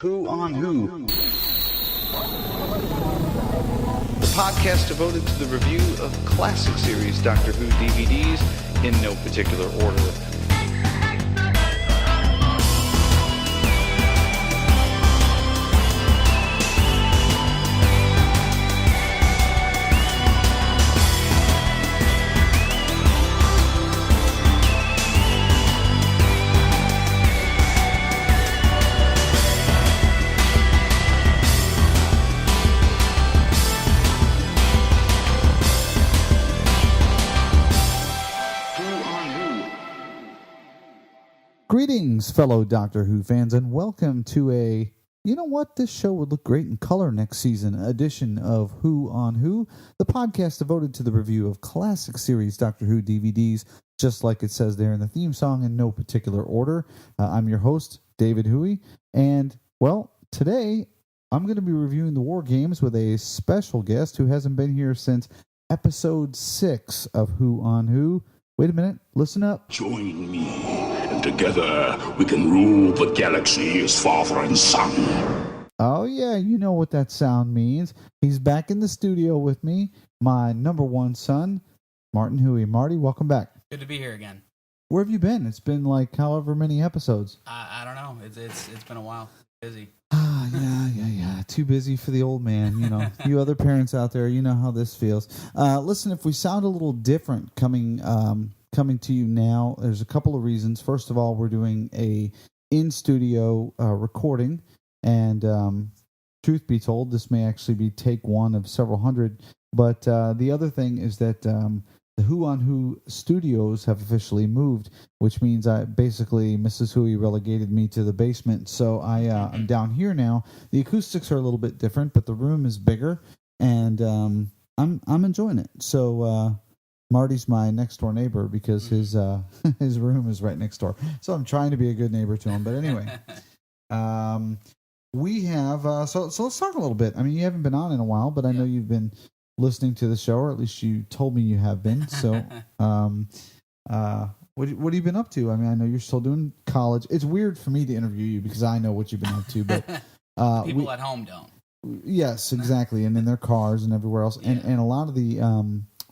Who on Who? The podcast devoted to the review of classic series Doctor Who DVDs in no particular order. Greetings, fellow Doctor Who fans, and welcome to a, you know what, this show would look great in color next season edition of Who on Who, the podcast devoted to the review of classic series Doctor Who DVDs, just like it says there in the theme song in no particular order. I'm your host, David Hooie, and, well, today I'm going to be reviewing the War Games with a special guest who hasn't been here since episode 6 of Who on Who. Wait a minute, listen up. Join me, and together we can rule the galaxy as father and son. Oh, yeah, you know what that sound means. He's back in the studio with me, my number one son, Martin Hooie. Marty, welcome back. Good to be here again. Where have you been? It's been like however many episodes. I don't know. It's been a while. Busy. Yeah. Too busy for the old man, you know. You other parents out there, you know how this feels. Listen, if we sound a little different coming to you now, there's a couple of reasons. First of all, we're doing a in-studio recording, and truth be told, this may actually be take one of several hundred. But the other thing is that the Who on Who studios have officially moved, which means basically Mrs. Hooie relegated me to the basement. So I'm down here now. The acoustics are a little bit different, but the room is bigger, and I'm enjoying it. So Marty's my next door neighbor because his room is right next door. So I'm trying to be a good neighbor to him. But anyway, we have so let's talk a little bit. I mean, you haven't been on in a while, but I know you've been listening to the show, or at least you told me you have been. So, what have you been up to? I mean, I know you're still doing college. It's weird for me to interview you because I know what you've been up to, but people at home don't. Yes, exactly, and in their cars and everywhere else, and a lot of the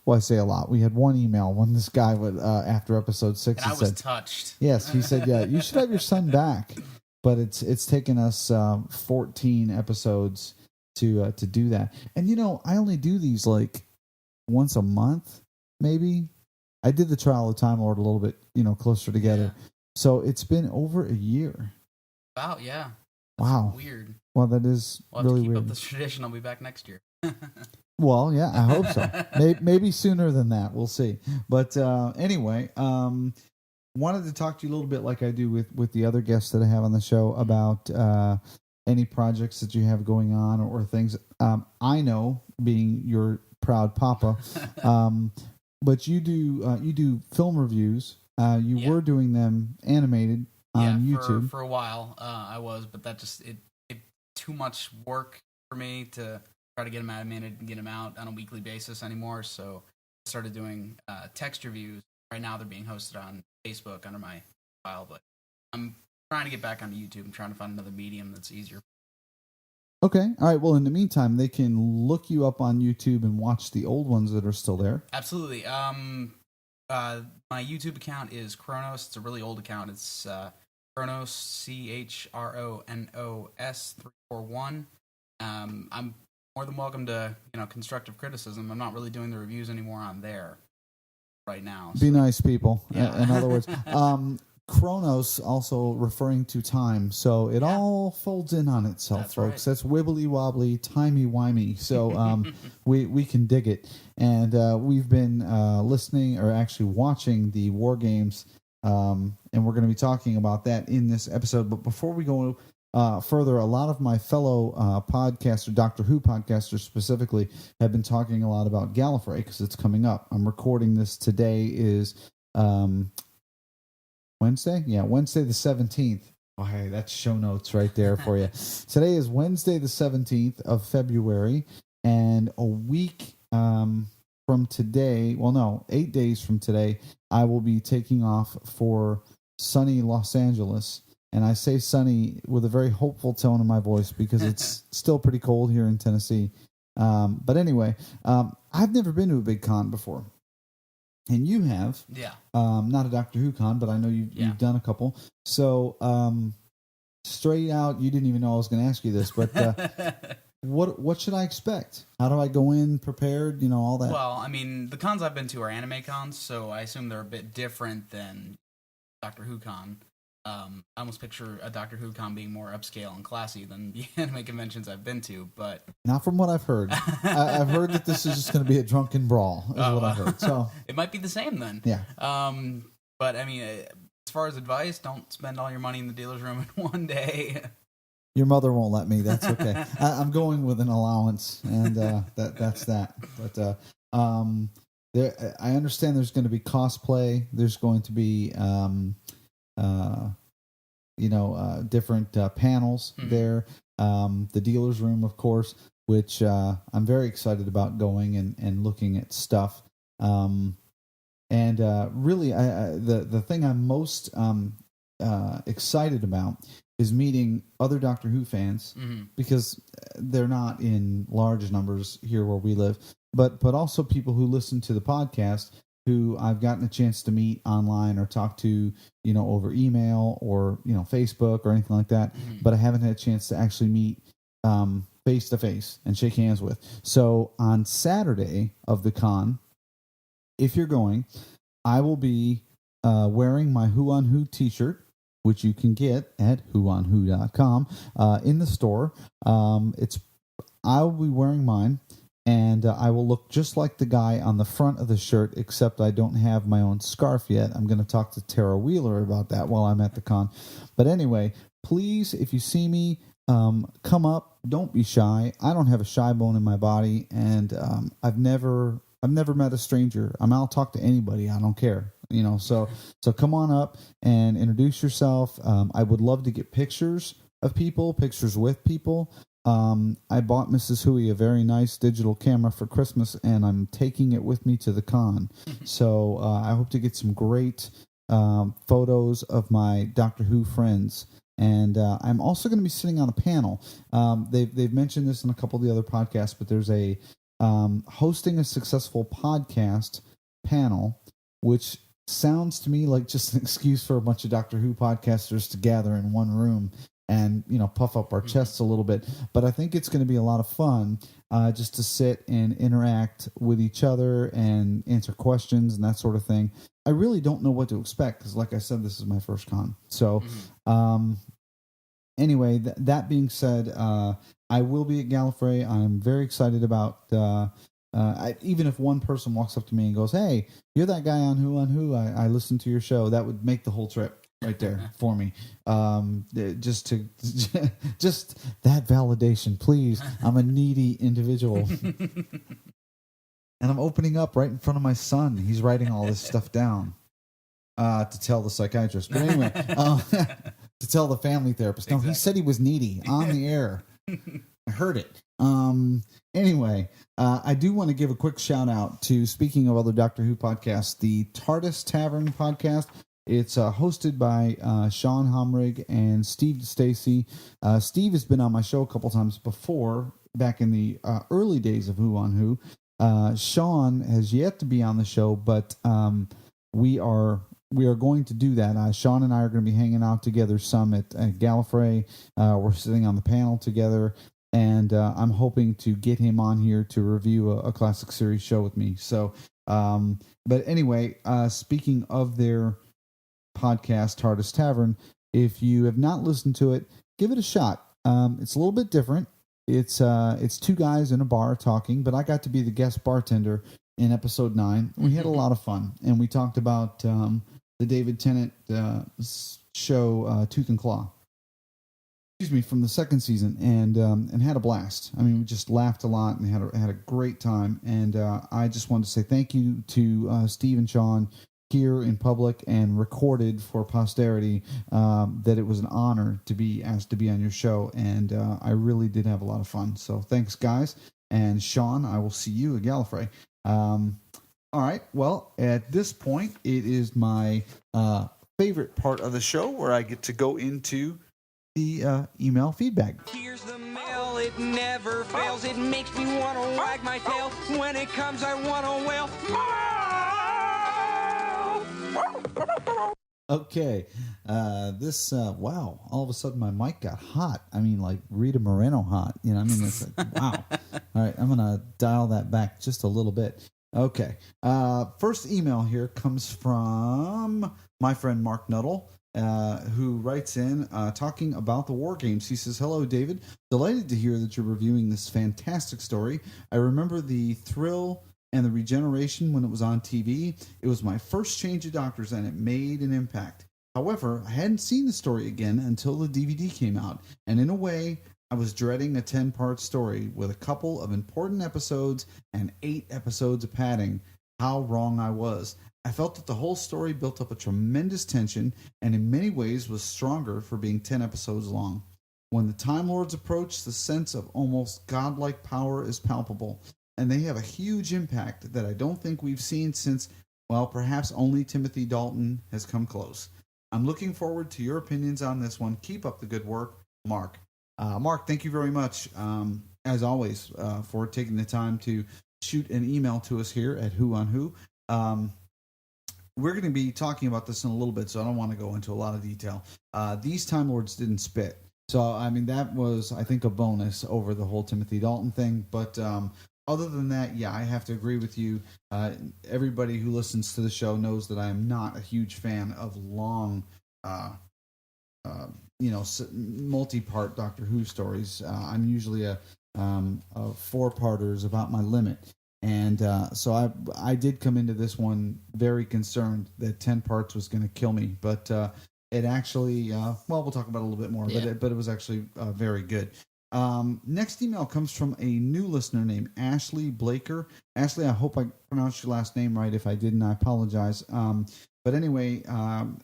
well, I say a lot. We had one email when this guy would after episode 6, and I was touched. Yes, he said, "Yeah, you should have your son back," but it's taken us 14 episodes to do that. And you know, I only do these like once a month, maybe. I did the Trial of Time Lord a little bit, you know, closer together. Yeah. So it's been over a year. Wow, yeah. Wow. Weird. Well, that is we'll really have to keep weird. Up this tradition. I'll be back next year. Well, yeah, I hope so. Maybe sooner than that. We'll see. But anyway, wanted to talk to you a little bit like I do with the other guests that I have on the show about any projects that you have going on or things. I know, being your proud papa, but you do film reviews. You were doing them animated on YouTube for a while. I was, but that just it too much work for me to try to get them animated and get them out on a weekly basis anymore. So I started doing text reviews. Right now they're being hosted on Facebook under my file, but I'm trying to get back onto YouTube. I'm trying to find another medium that's easier. Okay. All right. Well, in the meantime, they can look you up on YouTube and watch the old ones that are still there. Absolutely. My YouTube account is Chronos. It's a really old account. It's Chronos, CHRONOS 341. I'm more than welcome to, constructive criticism. I'm not really doing the reviews anymore on there right now. Be nice, people. Yeah. In other words, Chronos also referring to time, so it all folds in on itself. That's folks. Right. That's wibbly wobbly, timey wimey. So we can dig it, and we've been listening, or actually watching, the War Games, and we're going to be talking about that in this episode. But before we go further, a lot of my fellow podcasters, Doctor Who podcasters specifically, have been talking a lot about Gallifrey because it's coming up. I'm recording this today is Wednesday? Yeah, Wednesday the 17th. Oh, hey, that's show notes right there for you. Today is Wednesday the 17th of February, and a week from today, 8 days from today, I will be taking off for sunny Los Angeles. And I say sunny with a very hopeful tone in my voice because it's still pretty cold here in Tennessee. But anyway, I've never been to a big con before. And you have. Yeah. Not a Doctor Who con, but I know you've done a couple. So straight out, you didn't even know I was going to ask you this, but what should I expect? How do I go in prepared? All that. Well, I mean, the cons I've been to are anime cons, so I assume they're a bit different than Doctor Who con. I almost picture a Doctor Who con being more upscale and classy than the anime conventions I've been to, but not from what I've heard. I've heard that this is just going to be a drunken brawl. Is what I've heard. So it might be the same then. Yeah. But I mean, as far as advice, don't spend all your money in the dealer's room in one day. Your mother won't let me. That's okay. I'm going with an allowance, and that's that. But I understand there's going to be cosplay. There's going to be different panels there. The dealer's room, of course, which I'm very excited about going and looking at stuff. And really, the thing I'm most excited about is meeting other Doctor Who fans, because they're not in large numbers here where we live, but also people who listen to the podcast who I've gotten a chance to meet online or talk to, over email or, Facebook or anything like that. But I haven't had a chance to actually meet face to face and shake hands with. So on Saturday of the con, if you're going, I will be wearing my Who on Who t-shirt, which you can get at whoonwho.com in the store. I will be wearing mine. And I will look just like the guy on the front of the shirt, except I don't have my own scarf yet. I'm going to talk to Tara Wheeler about that while I'm at the con. But anyway, please, if you see me, come up. Don't be shy. I don't have a shy bone in my body, and I've never met a stranger. I'll talk to anybody. I don't care. So come on up and introduce yourself. I would love to get pictures of people, pictures with people. I bought Mrs. Hooie a very nice digital camera for Christmas, and I'm taking it with me to the con. So I hope to get some great photos of my Doctor Who friends. And I'm also going to be sitting on a panel. They've mentioned this in a couple of the other podcasts, but there's a hosting a successful podcast panel, which sounds to me like just an excuse for a bunch of Doctor Who podcasters to gather in one room and puff up our chests a little bit. But I think it's going to be a lot of fun just to sit and interact with each other and answer questions and that sort of thing. I really don't know what to expect because, like I said, this is my first con. So anyway, that being said, I will be at Gallifrey. I'm very excited about even if one person walks up to me and goes, "Hey, you're that guy on Who. I listened to your show." That would make the whole trip right there for me. Just that validation, please. I'm a needy individual. And I'm opening up right in front of my son. He's writing all this stuff down to tell the psychiatrist. But anyway, to tell the family therapist. No, exactly. He said he was needy on the air. I heard it. Anyway, I do want to give a quick shout out to, speaking of other Doctor Who podcasts, the TARDIS Tavern podcast. It's hosted by Sean Homrig and Steve Stacey. Steve has been on my show a couple times before, back in the early days of Who on Who. Sean has yet to be on the show, but we are going to do that. Sean and I are going to be hanging out together some at Gallifrey. We're sitting on the panel together, and I'm hoping to get him on here to review a classic series show with me. So, but anyway, speaking of their podcast, TARDIS Tavern, if you have not listened to it, give it a shot. It's a little bit different. It's two guys in a bar talking, but I got to be the guest bartender in episode 9. We had a lot of fun, and we talked about the David Tennant show Tooth and Claw. Excuse me, from the second season, and had a blast. I mean, we just laughed a lot and had a great time. And I just wanted to say thank you to Steve and Sean here in public and recorded for posterity, that it was an honor to be asked to be on your show, and I really did have a lot of fun. So thanks, guys. And Sean, I will see you at Gallifrey. All right, well, at this point, it is my favorite part of the show where I get to go into the email feedback. Here's the mail, it never fails. It makes me want to wag my tail. When it comes, I want to wail. Okay, wow, all of a sudden my mic got hot. I mean, like Rita Moreno hot. You know, I mean, it's like, wow. All right, I'm going to dial that back just a little bit. Okay, first email here comes from my friend Mark Nuttall, who writes in talking about the War Games. He says, "Hello, David. Delighted to hear that you're reviewing this fantastic story. I remember the thrill and the regeneration when it was on TV. It was my first change of doctors, and it made an impact. However, I hadn't seen the story again until the DVD came out, and in a way, I was dreading a 10-part story with a couple of important episodes and 8 episodes of padding. How wrong I was. I felt that the whole story built up a tremendous tension, and in many ways was stronger for being 10 episodes long. When the Time Lords approach, the sense of almost godlike power is palpable, and they have a huge impact that I don't think we've seen since, well, perhaps only Timothy Dalton has come close. I'm looking forward to your opinions on this one. Keep up the good work, Mark." Mark, thank you very much, as always, for taking the time to shoot an email to us here at Who on Who. We're going to be talking about this in a little bit, so I don't want to go into a lot of detail. These Time Lords didn't spit. So, I mean, that was, I think, a bonus over the whole Timothy Dalton thing. But other than that, yeah, I have to agree with you. Everybody who listens to the show knows that I am not a huge fan of long, multi-part Doctor Who stories. I'm usually a 4-parters about my limit. And so I did come into this one very concerned that 10 parts was going to kill me. But it actually, we'll talk about it a little bit more. Yeah. But it was actually very good. Next email comes from a new listener named Ashley Blaker. Ashley, I hope I pronounced your last name right. If I didn't, I apologize. But anyway,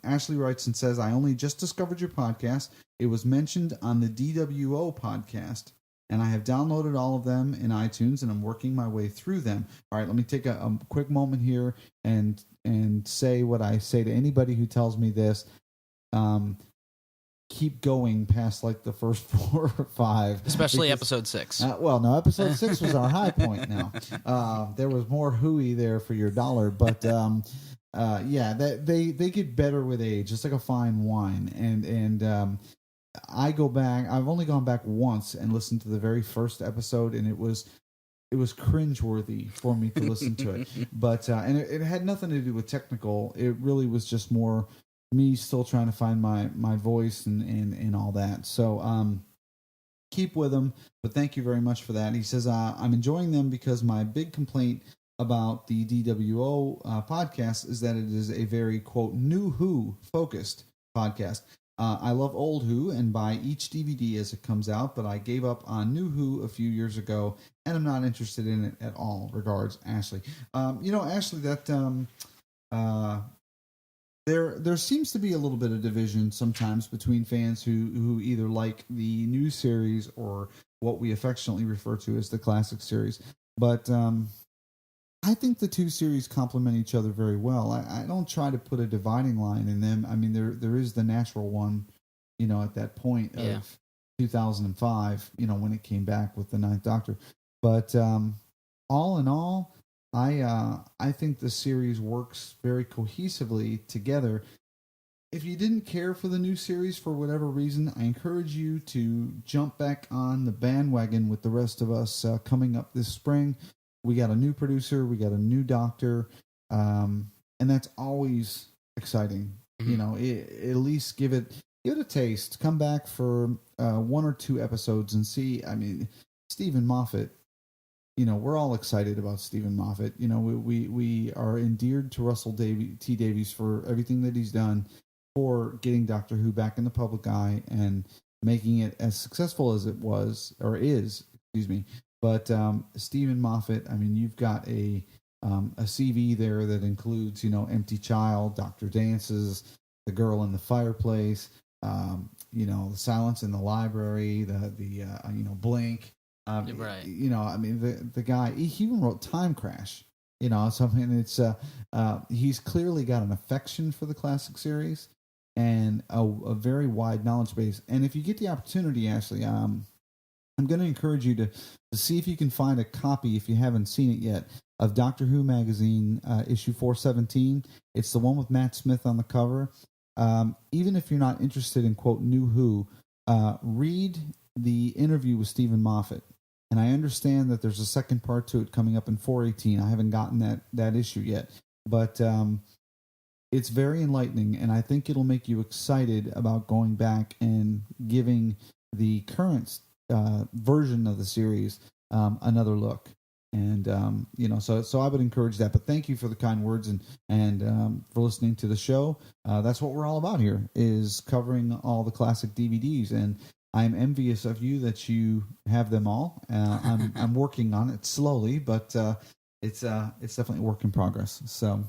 Ashley writes and says, "I only just discovered your podcast. It was mentioned on the DWO podcast, and I have downloaded all of them in iTunes, and I'm working my way through them." All right, let me take a quick moment here and say what I say to anybody who tells me this. Keep going past like the first 4 or 5, especially episode 6. No, episode 6 was our high point. Now there was more Hooie there for your dollar, but they get better with age. It's like a fine wine, and I go back. I've only gone back once and listened to the very first episode, and it was cringeworthy for me to listen to it. But and it had nothing to do with technical. It really was just more me still trying to find my voice and all that. So keep with them, but thank you very much for that. He says, "I'm enjoying them because my big complaint about the DWO podcast is that it is a very, quote, new Who focused podcast. I love old Who and buy each DVD as it comes out, but I gave up on new Who a few years ago and I'm not interested in it at all. Regards, Ashley." Ashley, that there seems to be a little bit of division sometimes between fans who either like the new series or what we affectionately refer to as the classic series. But I think the two series complement each other very well. I don't try to put a dividing line in them. I mean, there is the natural one, at that point of 2005, when it came back with the Ninth Doctor. But all in all, I think the series works very cohesively together. If you didn't care for the new series for whatever reason, I encourage you to jump back on the bandwagon with the rest of us coming up this spring. We got a new producer, we got a new doctor, and that's always exciting. Mm-hmm. At least give it a taste. Come back for 1 or 2 episodes and see. I mean, Stephen Moffat. We're all excited about Stephen Moffat. We are endeared to Russell T Davies for everything that he's done for getting Doctor Who back in the public eye and making it as successful as it was or is. Excuse me. But Stephen Moffat, I mean, you've got a CV there that includes, Empty Child, Dr. Dances, The Girl in the Fireplace, The Silence in the Library, the Blink. Right. I mean, the guy, he even wrote Time Crash. So I mean, it's he's clearly got an affection for the classic series. and a very wide knowledge base. And if you get the opportunity, Ashley, I'm going to encourage you to see if you can find a copy, if you haven't seen it yet, of Doctor Who magazine, issue 417. It's the one with Matt Smith on the cover. Even if you're not interested in, quote, New Who, read the interview with Stephen Moffat. And I understand that there's a second part to it coming up in 418. I haven't gotten that issue yet. But it's very enlightening, and I think it'll make you excited about going back and giving the current version of the series another look. And so I would encourage that. But thank you for the kind words and for listening to the show. That's what we're all about here, is covering all the classic DVDs. And I'm envious of you that you have them all. I'm working on it slowly, but it's definitely a work in progress. So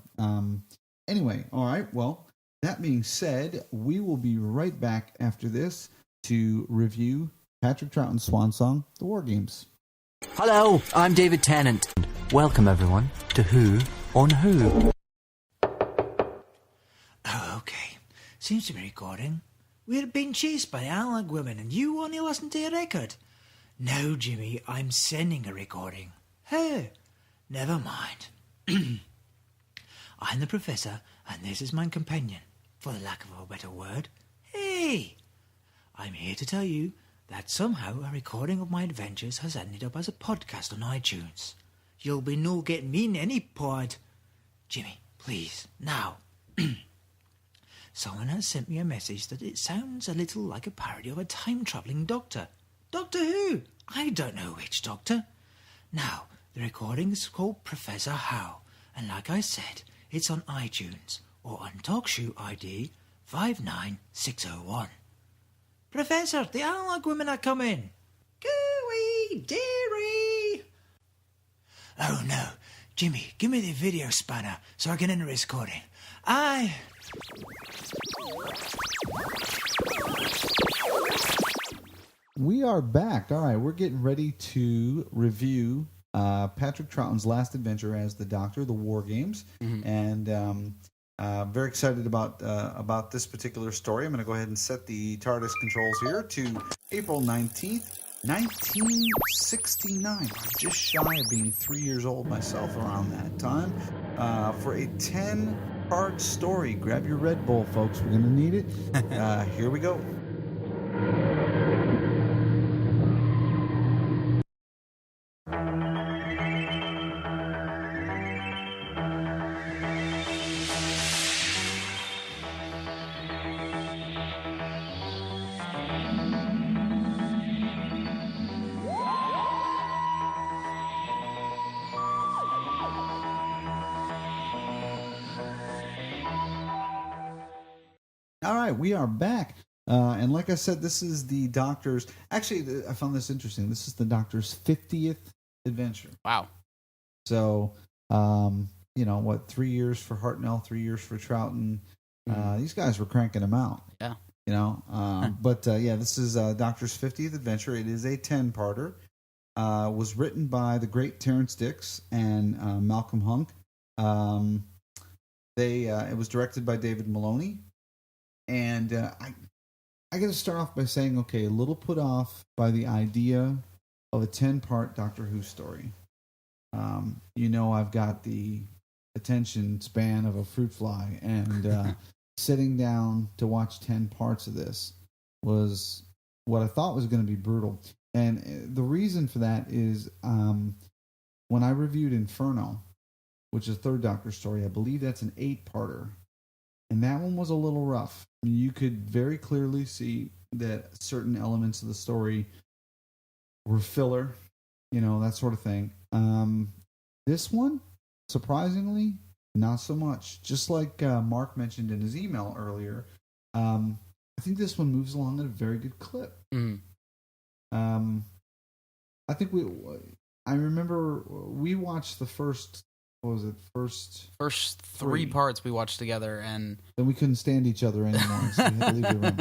anyway, all right. Well, that being said, we will be right back after this to review Patrick Troughton's swan song, The War Games. Hello, I'm David Tennant. Welcome, everyone, to Who on Who. Oh, okay. Seems to be recording. We're being chased by analog women and you only listen to a record. No, Jimmy, I'm sending a recording. Hey, never mind. I'm the professor and this is my companion, for the lack of a better word. Hey! I'm here to tell you that somehow a recording of my adventures has ended up as a podcast on iTunes. You'll be no getting me in any pod. Jimmy, please, now. Someone has sent me a message that it sounds a little like a parody of a time-travelling doctor. Doctor Who? I don't know which doctor. Now, the recording is called Professor How, and like I said, it's on iTunes, or on TalkShoe ID 59601. Professor, the analog women are coming. Gooey, dearie. Oh no, Jimmy, give me the video spanner so I can enter this recording. We are back. All right, we're getting ready to review Patrick Troughton's last adventure as the Doctor, The War Games, and very excited about this particular story. I'm going to go ahead and set the TARDIS controls here to April 19th, 1969. Just shy of being 3 years old myself around that time, for a 10-part story. Grab your Red Bull, folks. We're going to need it. Here we go. All right, we are back. And like I said, this is the Doctor's... Actually, I found this interesting. This is the Doctor's 50th adventure. Wow. So, 3 years for Hartnell, 3 years for Troughton. These guys were cranking them out. Yeah. This is Doctor's 50th adventure. It is a 10-parter. Was written by the great Terrence Dicks and Malcolm Hunk. It was directed by David Maloney. And I got to start off by saying, okay, a little put off by the idea of a 10-part Doctor Who story. I've got the attention span of a fruit fly, and sitting down to watch 10 parts of this was what I thought was going to be brutal. And the reason for that is when I reviewed Inferno, which is a third Doctor story, I believe that's an 8-parter. And that one was a little rough. You could very clearly see that certain elements of the story were filler, that sort of thing. This one, surprisingly, not so much. Just like Mark mentioned in his email earlier, I think this one moves along at a very good clip. I think I remember we watched the first... What was it? First three parts we watched together, and then we couldn't stand each other anymore, so we had to leave the room.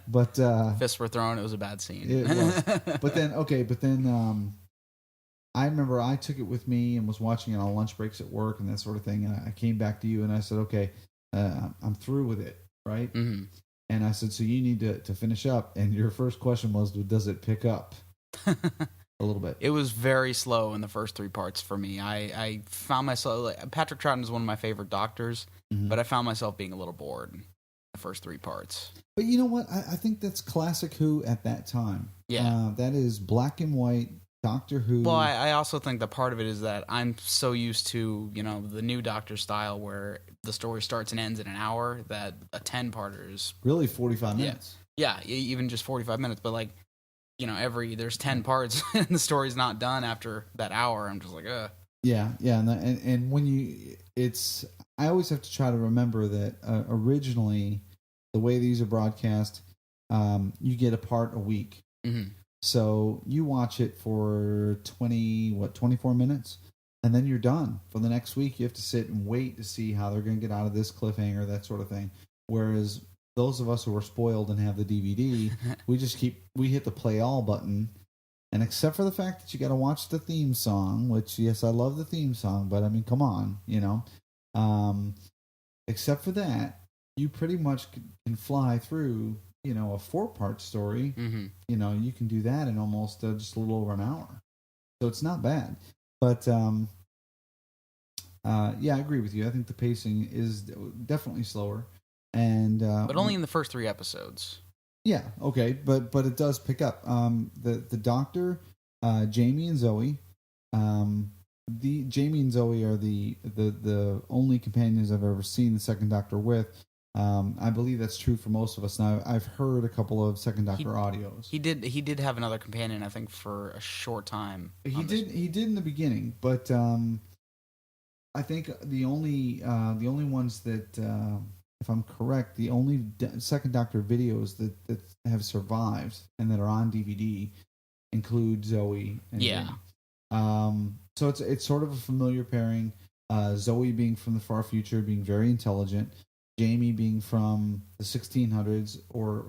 But fists were thrown. It was a bad scene. It was. But then I remember I took it with me and was watching it on lunch breaks at work and that sort of thing. And I came back to you and I said, okay, I'm through with it, right? Mm-hmm. And I said, so you need to finish up. And your first question was, does it pick up a little bit? It was very slow in the first 3 parts for me. I found myself, like, Patrick Troughton is one of my favorite doctors, but I found myself being a little bored in the first 3 parts. But you know what? I think that's classic Who at that time. Yeah. That is black and white Doctor Who. Well, I also think that part of it is that I'm so used to, the new Doctor style where the story starts and ends in an hour that a 10-parter is... Really 45 minutes. Yeah, even just 45 minutes. But, like, there's 10 parts and the story's not done after that hour. I'm just like, ugh. Yeah. And when I always have to try to remember that originally, the way these are broadcast, you get a part a week. Mm-hmm. So you watch it for 24 minutes, and then you're done. For the next week, you have to sit and wait to see how they're going to get out of this cliffhanger, that sort of thing. Whereas those of us who are spoiled and have the DVD, we hit the play all button. And except for the fact that you got to watch the theme song, which, yes, I love the theme song, but I mean, come on, except for that, you pretty much can fly through, a 4-part story. Mm-hmm. You can do that in almost just a little over an hour. So it's not bad. But, yeah, I agree with you. I think the pacing is definitely slower. And but only in the first 3 episodes. Yeah, okay, but it does pick up. The Doctor, Jamie and Zoe, Jamie and Zoe are the only companions I've ever seen the Second Doctor with. I believe that's true for most of us. Now, I've heard a couple of Second Doctor audios. He did have another companion, I think, for a short time. He did in the beginning, but I think the only ones that, if I'm correct, the only Second Doctor videos that have survived and that are on DVD include Zoe and Jamie. So it's sort of a familiar pairing. Zoe being from the far future, being very intelligent. Jamie being from the 1600s or,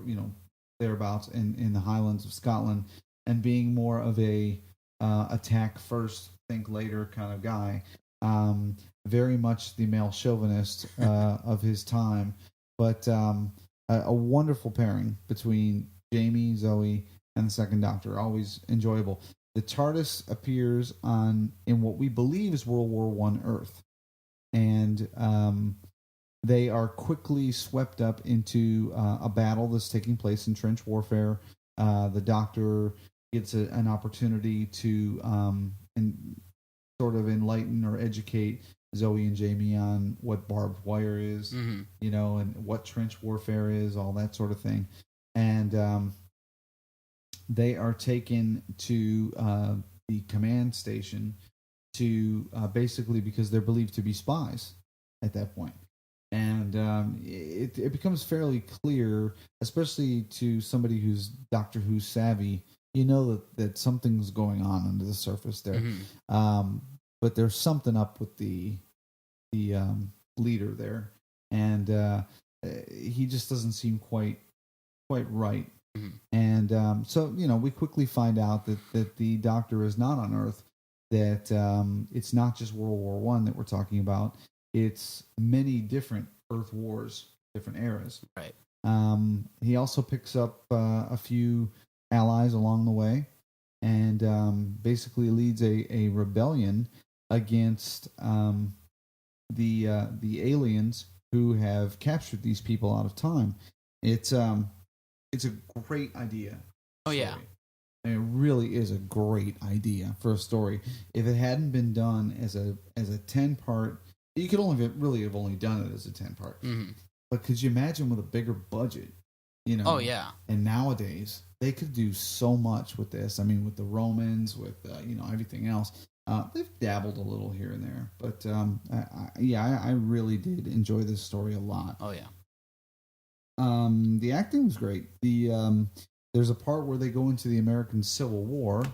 thereabouts in the Highlands of Scotland, and being more of a attack first, think later kind of guy. Very much the male chauvinist of his time, but a wonderful pairing between Jamie, Zoe, and the Second Doctor. Always enjoyable. The TARDIS appears in what we believe is World War I Earth, and they are quickly swept up into a battle that's taking place in trench warfare. The Doctor gets an opportunity to sort of enlighten or educate Zoe and Jamie on what barbed wire is, and what trench warfare is, all that sort of thing. And they are taken to the command station to basically because they're believed to be spies at that point. And it becomes fairly clear, especially to somebody who's Doctor Who savvy, that something's going on under the surface there. But there's something up with the leader there, and he just doesn't seem quite right. And so we quickly find out that the Doctor is not on Earth, that it's not just World War I that we're talking about. It's many different Earth wars, different eras. Right. He also picks up a few allies along the way, and basically leads a rebellion against the aliens who have captured these people out of time. It's a great idea. Oh yeah. And it really is a great idea for a story. If it hadn't been done as a 10-part, you could only have only done it as a 10-part. Mm-hmm. But could you imagine with a bigger budget? Oh yeah. And nowadays they could do so much with this. I mean, with the Romans, with everything else. They've dabbled a little here and there, but I really did enjoy this story a lot. Oh yeah. The acting was great. There's a part where they go into the American Civil War.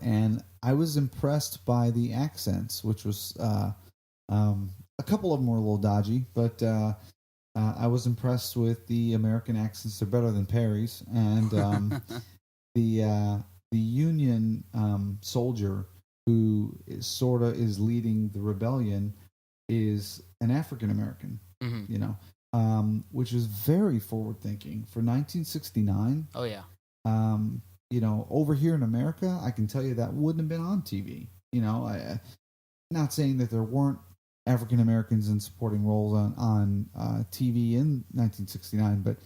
And I was impressed by the accents, which was a couple of them were a little dodgy, but I was impressed with the American accents. They're better than Perry's, and the Union soldier who is leading the rebellion is an African American. which is very forward thinking for 1969. Oh yeah. Over here in America, I can tell you that wouldn't have been on TV. Not saying that there weren't African Americans in supporting roles on TV in 1969, but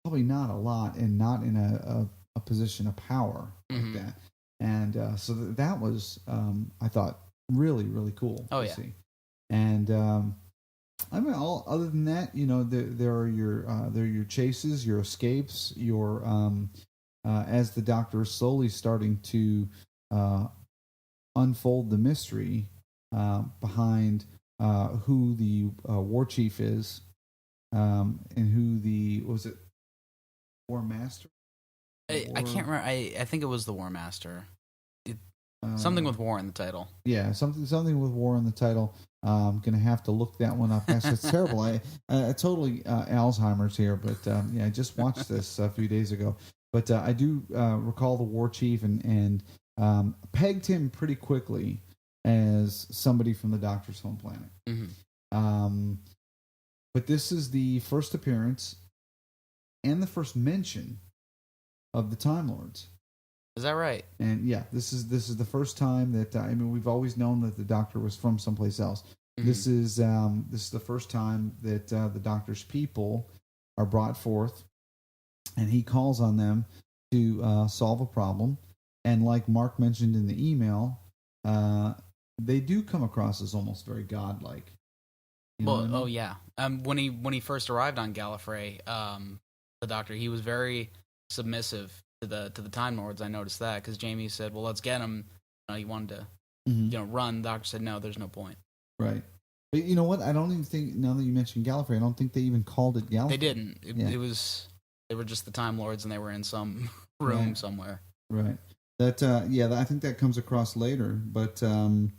probably not a lot, and not in a position of power like that. And so that was, I thought, really, really cool to see. And other than that, there are your chases, your escapes, your as the Doctor is slowly starting to unfold the mystery behind who the war chief is, and who the War Master. I can't remember. I think it was the War Master. Something with war in the title. Yeah, something with war in the title. I'm gonna have to look that one up. Gosh, it's terrible. I totally Alzheimer's here, but I just watched this a few days ago. But I do recall the war chief and pegged him pretty quickly as somebody from the Doctor's home planet. Mm-hmm. But this is the first appearance and the first mention of the Time Lords. Is that right? And yeah, this is the first time that we've always known that the Doctor was from someplace else. Mm-hmm. This is the first time that the Doctor's people are brought forth, and he calls on them to solve a problem. And like Mark mentioned in the email, they do come across as almost very godlike. Oh yeah. When he first arrived on Gallifrey, the Doctor, he was very submissive to the Time Lords. I noticed that because Jamie said, "Well, let's get him." He wanted to, run. The Doctor said, "No, there's no point." Right. But you know what? I don't even think, now that you mentioned Gallifrey, I don't think they even called it Gallifrey. They didn't. They were just the Time Lords, and they were in some room somewhere. Right. That I think that comes across later. But the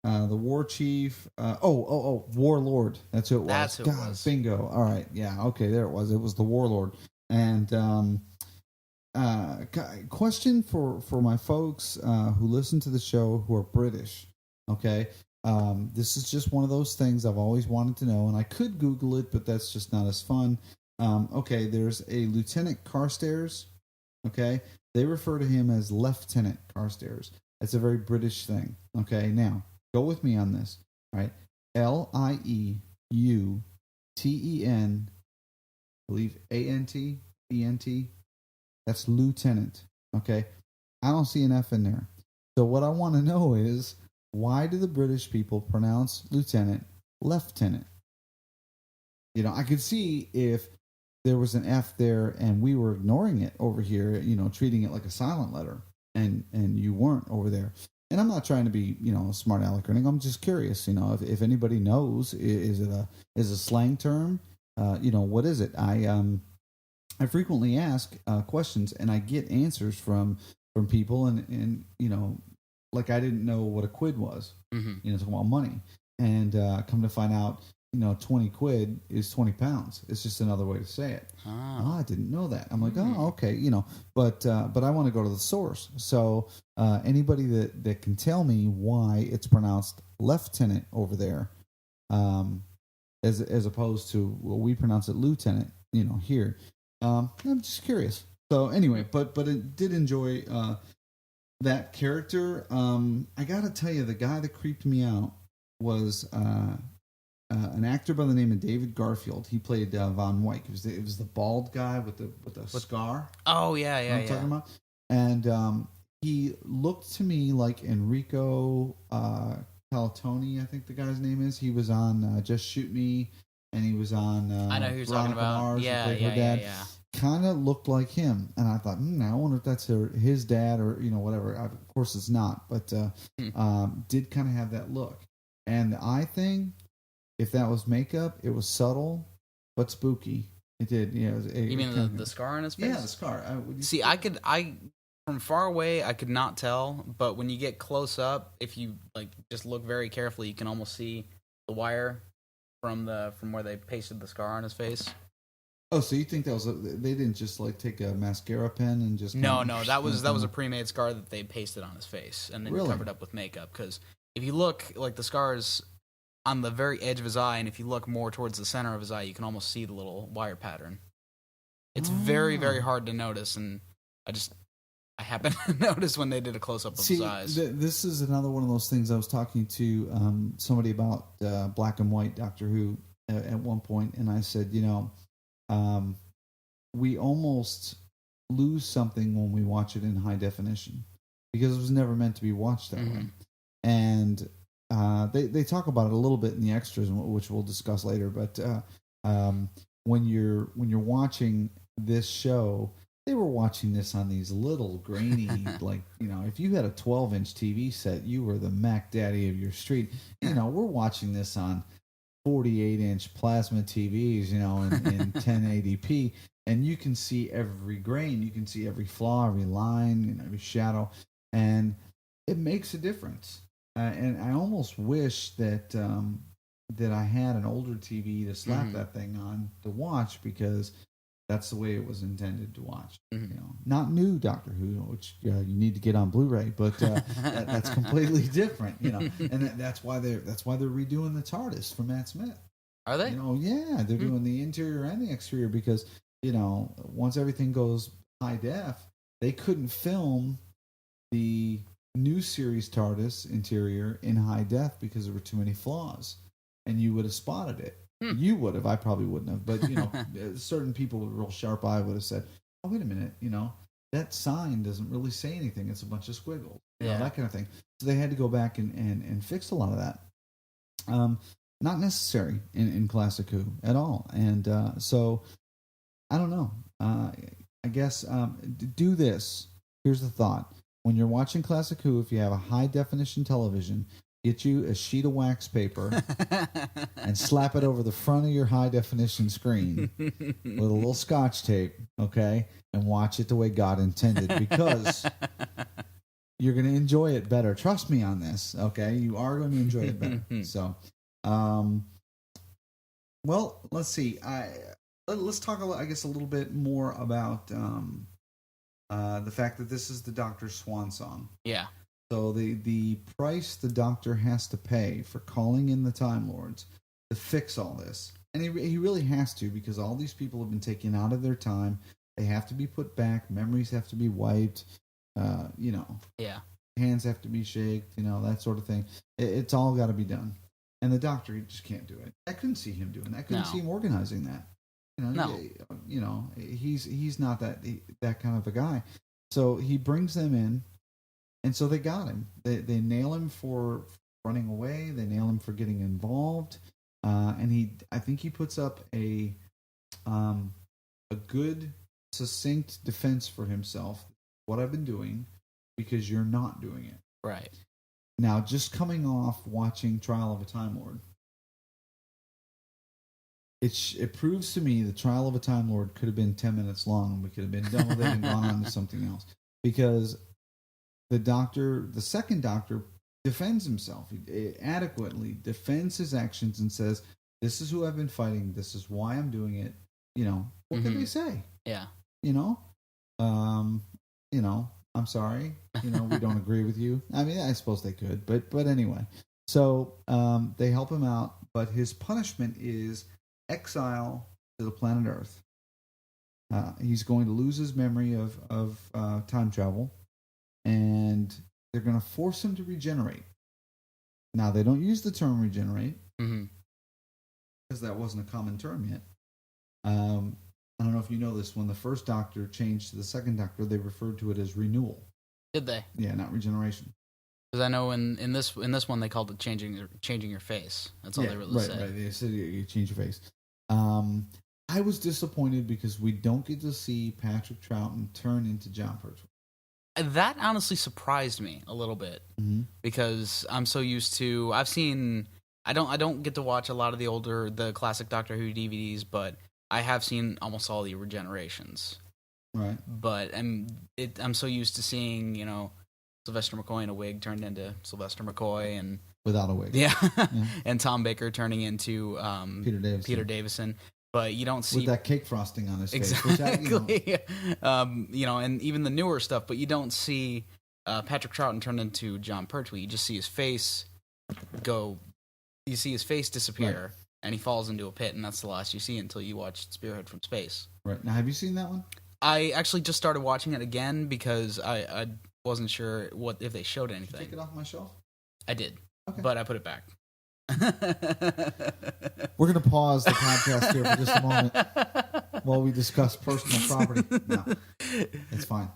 war chief. Warlord. That's who it was. That's who it was. Bingo. All right. Yeah. Okay. There it was. It was the Warlord. And question for my folks who listen to the show who are British. Okay. This is just one of those things I've always wanted to know, and I could Google it, but that's just not as fun. Okay. There's a Lieutenant Carstairs. Okay. They refer to him as Lieutenant Carstairs. It's a very British thing. Okay. Now, go with me on this, right? Lieutenant, I believe Ant. That's lieutenant. Okay, I don't see an F in there. So what I want to know is, why do the British people pronounce lieutenant lieutenant? I could see if there was an F there and we were ignoring it over here, treating it like a silent letter, and you weren't over there. And I'm not trying to be, a smart aleck or anything. I'm just curious, if anybody knows, is it a slang term? What is it? I frequently ask questions, and I get answers from people, and like I didn't know what a quid was. Mm-hmm. Talking about money, and come to find out, 20 quid is 20 pounds. It's just another way to say it. I didn't know that. I'm like, okay, but I want to go to the source. So anybody that can tell me why it's pronounced lieutenant over there, as opposed to, well, we pronounce it lieutenant, here. I'm just curious. So anyway, but it did enjoy that character. I gotta tell you, the guy that creeped me out was an actor by the name of David Garfield. He played Von Wyck. It was the bald guy with the scar. Oh yeah, yeah, I'm talking about. And he looked to me like Enrico Palatoni, I think the guy's name is. He was on Just Shoot Me, and he was on I know who you're talking about. Mars, Yeah. Kind of looked like him, and I thought, I wonder if that's his dad or whatever. Of course, it's not, but did kind of have that look. And the eye thing, if that was makeup, it was subtle but spooky. It did, yeah. You mean the scar on his face? Yeah, the scar. See, I from far away I could not tell, but when you get close up, if you just look very carefully, you can almost see the wire from where they pasted the scar on his face. Oh, so you think that they didn't just take a mascara pen and just no, that was a pre-made scar that they pasted on his face and then covered up with makeup. Because if you look, the scars on the very edge of his eye, and if you look more towards the center of his eye, you can almost see the little wire pattern. It's very, very hard to notice, and I happened to notice when they did a close-up of his eyes. This is another one of those things. I was talking to somebody about black and white Doctor Who at one point, and I said, we almost lose something when we watch it in high definition because it was never meant to be watched that way. And they talk about it a little bit in the extras, which we'll discuss later. But when you're watching this show, they were watching this on these little grainy, if you had a 12-inch TV set, you were the Mac Daddy of your street. We're watching this on 48-inch plasma TVs, in 1080p, and you can see every grain, you can see every flaw, every line, every shadow, and it makes a difference. And I almost wish that I had an older TV to slap that thing on to watch, because that's the way it was intended to watch. Not new Doctor Who, which you need to get on Blu-ray, but that's completely different. And that's why they're redoing the TARDIS for Matt Smith. Are they? Yeah, they're doing the interior and the exterior because once everything goes high def, they couldn't film the new series TARDIS interior in high def because there were too many flaws, and you would have spotted it. You would have. I probably wouldn't have. But, certain people with a real sharp eye would have said, oh, wait a minute, that sign doesn't really say anything. It's a bunch of squiggles, that kind of thing. So they had to go back and fix a lot of that. Not necessary in Classic Who at all. And so, I don't know. I guess do this. Here's the thought. When you're watching Classic Who, if you have a high-definition television, get you a sheet of wax paper and slap it over the front of your high-definition screen with a little Scotch tape, okay? And watch it the way God intended, because you're going to enjoy it better. Trust me on this, okay? You are going to enjoy it better. So, well, let's see. Let's talk, I guess, a little bit more about the fact that this is the Doctor's swan song. Yeah. So the price the Doctor has to pay for calling in the Time Lords to fix all this, and he really has to, because all these people have been taken out of their time. They have to be put back. Memories have to be wiped. Yeah. Hands have to be shaked. That sort of thing. It's all got to be done. And the Doctor, he just can't do it. I couldn't see him doing that. I couldn't see him organizing that. He's not that kind of a guy. So he brings them in. And so they got him. They nail him for running away. They nail him for getting involved. And I think he puts up a good, succinct defense for himself. What I've been doing, because you're not doing it. Right. Now, just coming off watching Trial of a Time Lord, it proves to me the Trial of a Time Lord could have been 10 minutes long, and we could have been done with it and gone on to something else. Because the second Doctor defends himself. He adequately defends his actions and says, this is who I've been fighting. This is why I'm doing it. What can they say? Yeah. I'm sorry. We don't agree with you. I mean, I suppose they could, but anyway. So they help him out, but his punishment is exile to the planet Earth. He's going to lose his memory of time travel. And they're going to force him to regenerate. Now, they don't use the term regenerate, because that wasn't a common term yet. I don't know if you know this. When the first Doctor changed to the second Doctor, they referred to it as renewal. Did they? Yeah, not regeneration. Because I know in this one they called it changing your face. That's all they really said. Right. They said you change your face. I was disappointed because we don't get to see Patrick Troughton turn into John Pertwee. That honestly surprised me a little bit, because I'm so used to. I don't get to watch a lot of the classic Doctor Who DVDs, but I have seen almost all the regenerations. Right. But I'm so used to seeing Sylvester McCoy in a wig turned into Sylvester McCoy, and without a wig. Yeah. And Tom Baker turning into Peter Davison. But you don't see with that cake frosting on his face. Exactly. And even the newer stuff, but you don't see Patrick Troughton turn into John Pertwee. You just see his face go you see his face disappear, and he falls into a pit, and that's the last you see until you watch Spearhead from Space. Right. Now, have you seen that one? I actually just started watching it again because I wasn't sure if they showed Did anything. you take it off my shelf? I did, Okay. but I put it back. We're going to pause the podcast here for just a moment while we discuss personal property. No, it's fine.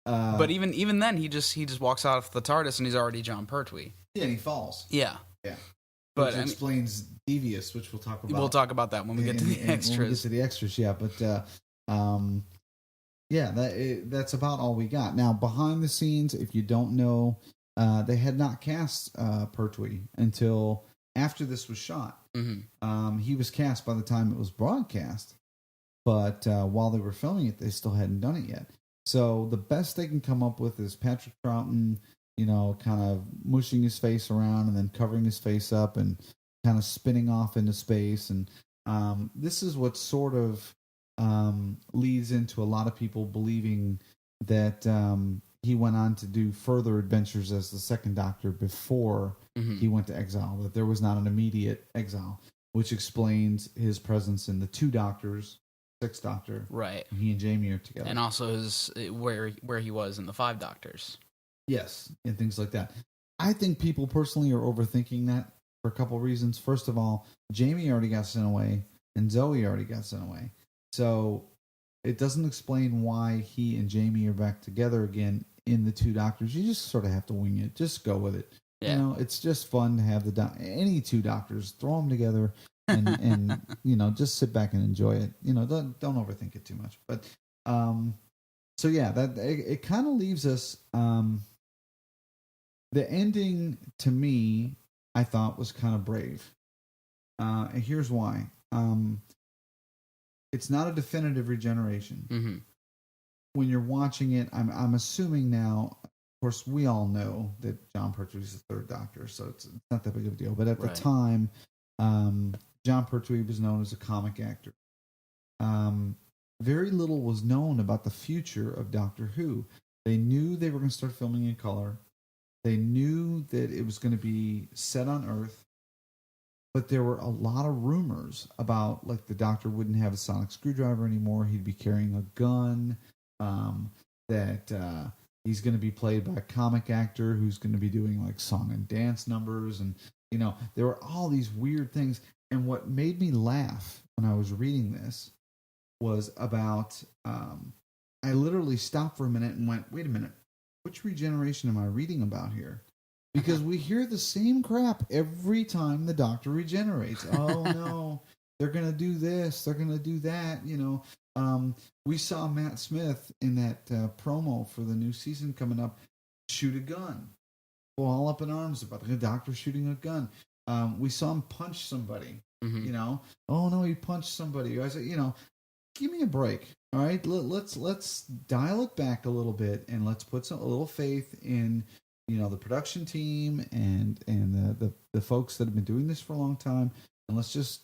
But even then, he just walks out of the TARDIS and he's already John Pertwee. Yeah, and he falls. Yeah, Yeah. but Which explains Devious, which we'll talk about. we'll talk about that when we get to the extras. When we get to the extras, yeah. But yeah, that's about all we got. Now, behind the scenes, if you don't know, they had not cast Pertwee until after this was shot. Mm-hmm. He was cast by the time it was broadcast, but while they were filming it, they still hadn't done it yet. So the best they can come up with is Patrick Troughton, kind of mushing his face around and then covering his face up and kind of spinning off into space. And this is what sort of leads into a lot of people believing that he went on to do further adventures as the Second Doctor before he went to exile, that there was not an immediate exile, which explains his presence in the Two Doctors, Sixth Doctor. Right. He and Jamie are together. And also where he was in the Five Doctors. Yes, and things like that. I think people personally are overthinking that for a couple reasons. First of all, Jamie already got sent away, and Zoe already got sent away. So it doesn't explain why he and Jamie are back together again in the Two Doctors. You just sort of have to wing it. Just go with it. Yeah. It's just fun to have any Two Doctors, throw them together, and just sit back and enjoy it. Don't overthink it too much. But so yeah, that it kind of leaves us. The ending to me, I thought, was kind of brave. And here's why. It's not a definitive regeneration. Mm-hmm. When you're watching it, I'm assuming now. Of course, we all know that John Pertwee is the Third Doctor, so it's not that big of a deal. But at the time, John Pertwee was known as a comic actor. Very little was known about the future of Doctor Who. They knew they were going to start filming in color. They knew that it was going to be set on Earth. But there were a lot of rumors about, like, the Doctor wouldn't have a sonic screwdriver anymore. He'd be carrying a gun. That he's going to be played by a comic actor who's going to be doing, like, song and dance numbers. And, there were all these weird things. And what made me laugh when I was reading this was about, I literally stopped for a minute and went, wait a minute, which regeneration am I reading about here? Because we hear the same crap every time the Doctor regenerates. Oh, no, they're going to do this, they're going to do that, We saw Matt Smith in that promo for the new season coming up shoot a gun. Go all up in arms about the Doctor shooting a gun. We saw him punch somebody, Oh, no, he punched somebody. I said, give me a break. All right, let's dial it back a little bit and let's put a little faith in the production team and the folks that have been doing this for a long time, and let's just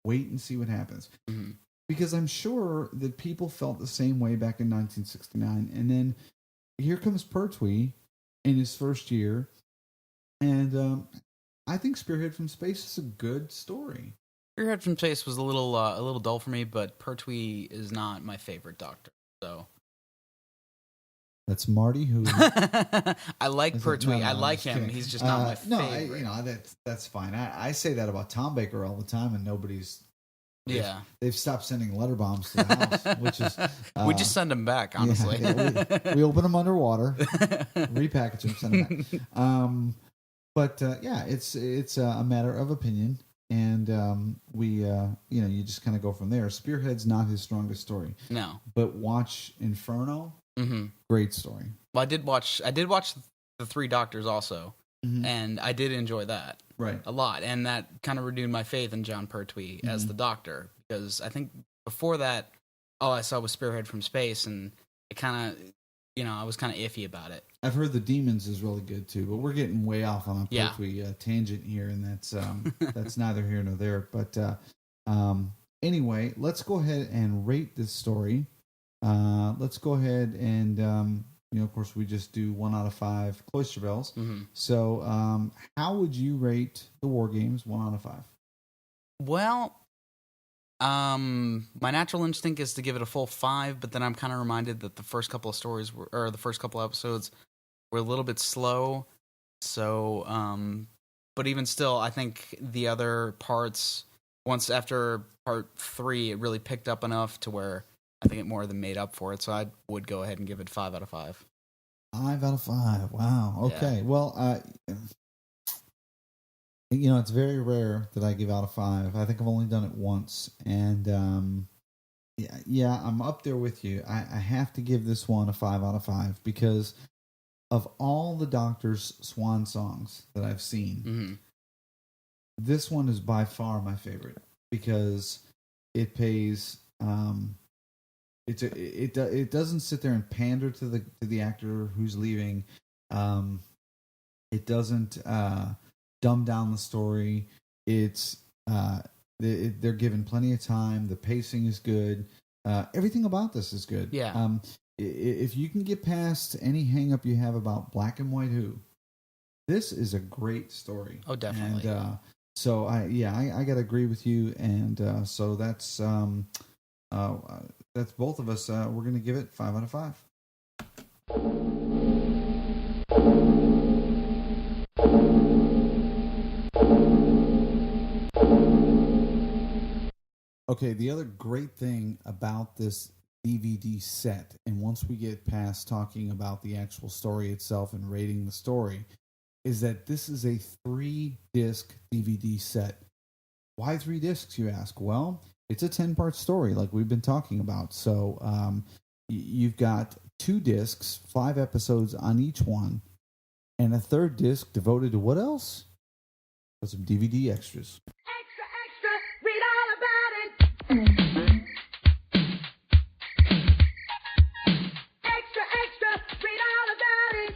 wait and see what happens. Mm-hmm. Because I'm sure that people felt the same way back in 1969, and then here comes Pertwee in his first year, and I think Spearhead from Space is a good story. Spearhead from Space was a little dull for me, but Pertwee is not my favorite Doctor. So that's Marty who. I like Pertwee. No, I like him. kidding. He's just not my favorite. No, that's fine. I say that about Tom Baker all the time, and nobody's. They've stopped sending letter bombs to the house, which is we just send them back. Honestly, we open them underwater, repackage them, send them back. But it's a matter of opinion. And you just kind of go from there. Spearhead's not his strongest story. No, but watch Inferno. Mm-hmm. Great story. Well, I did watch the Three Doctors also, and I did enjoy that a lot, and that kind of renewed my faith in John Pertwee as the Doctor, because I think before that, all I saw was Spearhead from Space, and it kind of, I was kind of iffy about it. I've heard The Demons is really good too, but we're getting way off on a Pertwee tangent here, and that's neither here nor there. But anyway, let's go ahead and rate this story. Let's go ahead and of course, we just do 1 out of 5 Cloister Bells. Mm-hmm. So, how would you rate the War Games 1 out of 5? Well, my natural instinct is to give it a full 5, but then I'm kind of reminded that the first couple of stories or the first couple of episodes were a little bit slow. So, but even still, I think the other parts, once after part 3, it really picked up enough to where I think it more than made up for it. So I would go ahead and give it 5 out of 5. 5 out of 5. Wow. Okay. Yeah. Well, it's very rare that I give out of 5. I think I've only done it once, and yeah, I'm up there with you. I have to give this one a 5 out of 5 because of all the Doctor's swan songs that I've seen, this one is by far my favorite because it pays. It doesn't sit there and pander to the actor who's leaving. It doesn't dumb down the story. It's they're given plenty of time. The pacing is good. Everything about this is good. Yeah. If you can get past any hang up you have about Black and White Who, this is a great story. Oh, definitely. And so I got to agree with you. And so that's both of us. We're going to give it 5 out of 5. Okay, the other great thing about this DVD set, and once we get past talking about the actual story itself and rating the story, is that this is a 3-disc DVD set. Why 3 discs, you ask? Well, it's a 10-part story like we've been talking about. So you've got 2 discs, 5 episodes on each one, and a 3rd disc devoted to what else? Some DVD extras. Extra, extra, read all about it. Extra, extra, read all about it.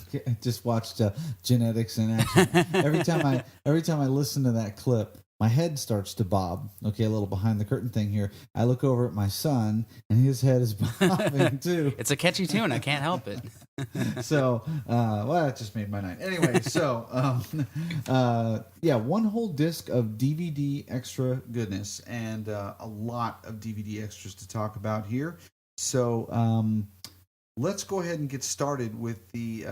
Okay, I just watched Genetics in Action. Every time I listen to that clip, my head starts to bob. Okay, a little behind the curtain thing here. I look over at my son, and his head is bobbing too. It's a catchy tune. I can't help it. So, that just made my night. Anyway, so, one whole disc of DVD extra goodness and a lot of DVD extras to talk about here. So, let's go ahead and get started with the,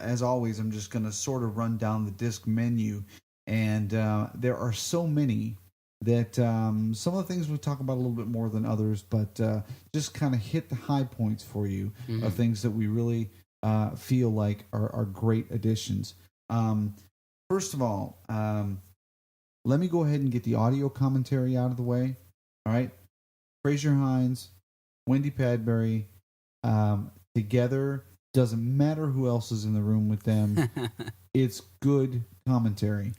as always, I'm just going to sort of run down the disc menu. And there are so many that some of the things we'll talk about a little bit more than others, but just kind of hit the high points for you of things that we really feel like are great additions. First of all, let me go ahead and get the audio commentary out of the way. All right. Fraser Hines, Wendy Padbury, together. Doesn't matter who else is in the room with them. It's good commentary.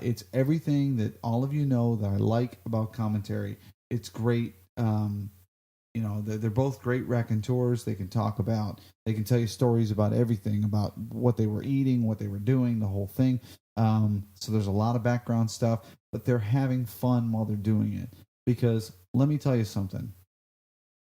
It's everything that all of you know that I like about commentary. It's great. They're both great raconteurs. They can tell you stories about everything, about what they were eating, what they were doing, the whole thing. So there's a lot of background stuff, but they're having fun while they're doing it. Because let me tell you something.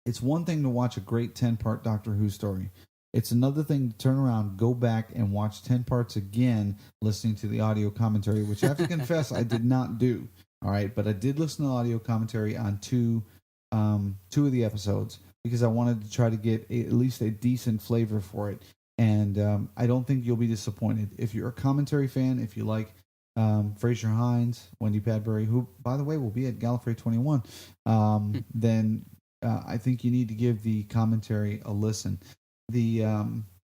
It's one thing to watch a great 10-part Doctor Who story. It's another thing to turn around, go back, and watch 10 parts again, listening to the audio commentary, which I have to confess I did not do. All right, but I did listen to the audio commentary on two of the episodes because I wanted to try to get at least a decent flavor for it. And I don't think you'll be disappointed. If you're a commentary fan, if you like Fraser Hines, Wendy Padbury, who, by the way, will be at Gallifrey 21, then I think you need to give the commentary a listen. The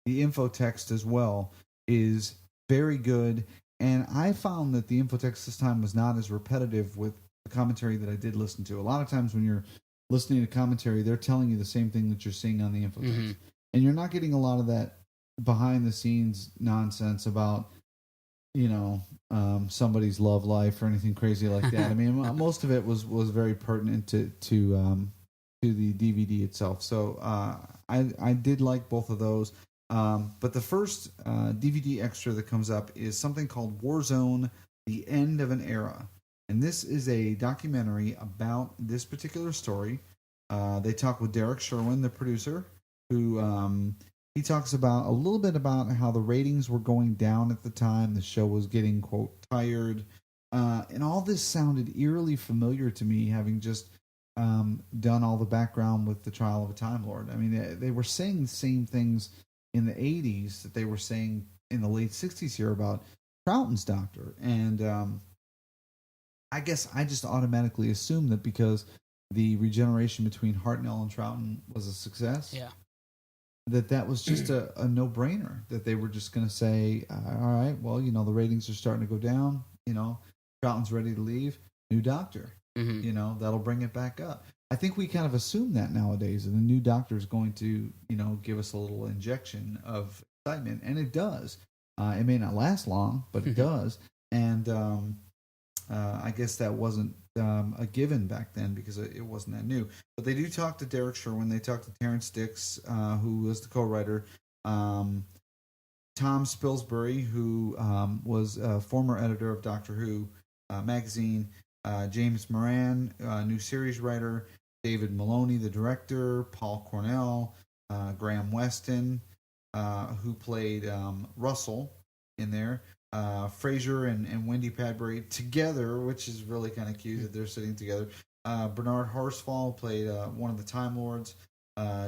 info text as well is very good, and I found that the info text this time was not as repetitive with the commentary that I did listen to. A lot of times when you're listening to commentary, they're telling you the same thing that you're seeing on the info text, and you're not getting a lot of that behind the scenes nonsense about somebody's love life or anything crazy like that. I mean, most of it was very pertinent to the DVD itself. So I did like both of those. But the first DVD extra that comes up is something called Warzone, The End of an Era. And this is a documentary about this particular story. They talk with Derek Sherwin, the producer, who he talks about a little bit about how the ratings were going down at the time. The show was getting, quote, tired. And all this sounded eerily familiar to me, having just done all the background with the Trial of a Time Lord. I mean, they were saying the same things in the 80s that they were saying in the late 60s here about Troughton's Doctor. And I guess I just automatically assumed that because the regeneration between Hartnell and Troughton was a success, that was just a no-brainer, that they were just going to say, all right, well, you know, the ratings are starting to go down, you know, Troughton's ready to leave, new doctor, you know, that'll bring it back up. I think we kind of assume that nowadays, and the new doctor is going to, you know, give us a little injection of excitement, and it does. It may not last long, but it does. And I guess that wasn't a given back then because it wasn't that new. But they do talk to Derek Sherwin. They talk to Terrence Dix, who was the co-writer. Tom Spilsbury, who was a former editor of Doctor Who magazine. James Moran, new series writer. David Maloney, the director. Paul Cornell. Graham Weston, who played Russell in there. Fraser and Wendy Padbury together, which is really kind of cute that they're sitting together. Bernard Horsfall played one of the Time Lords.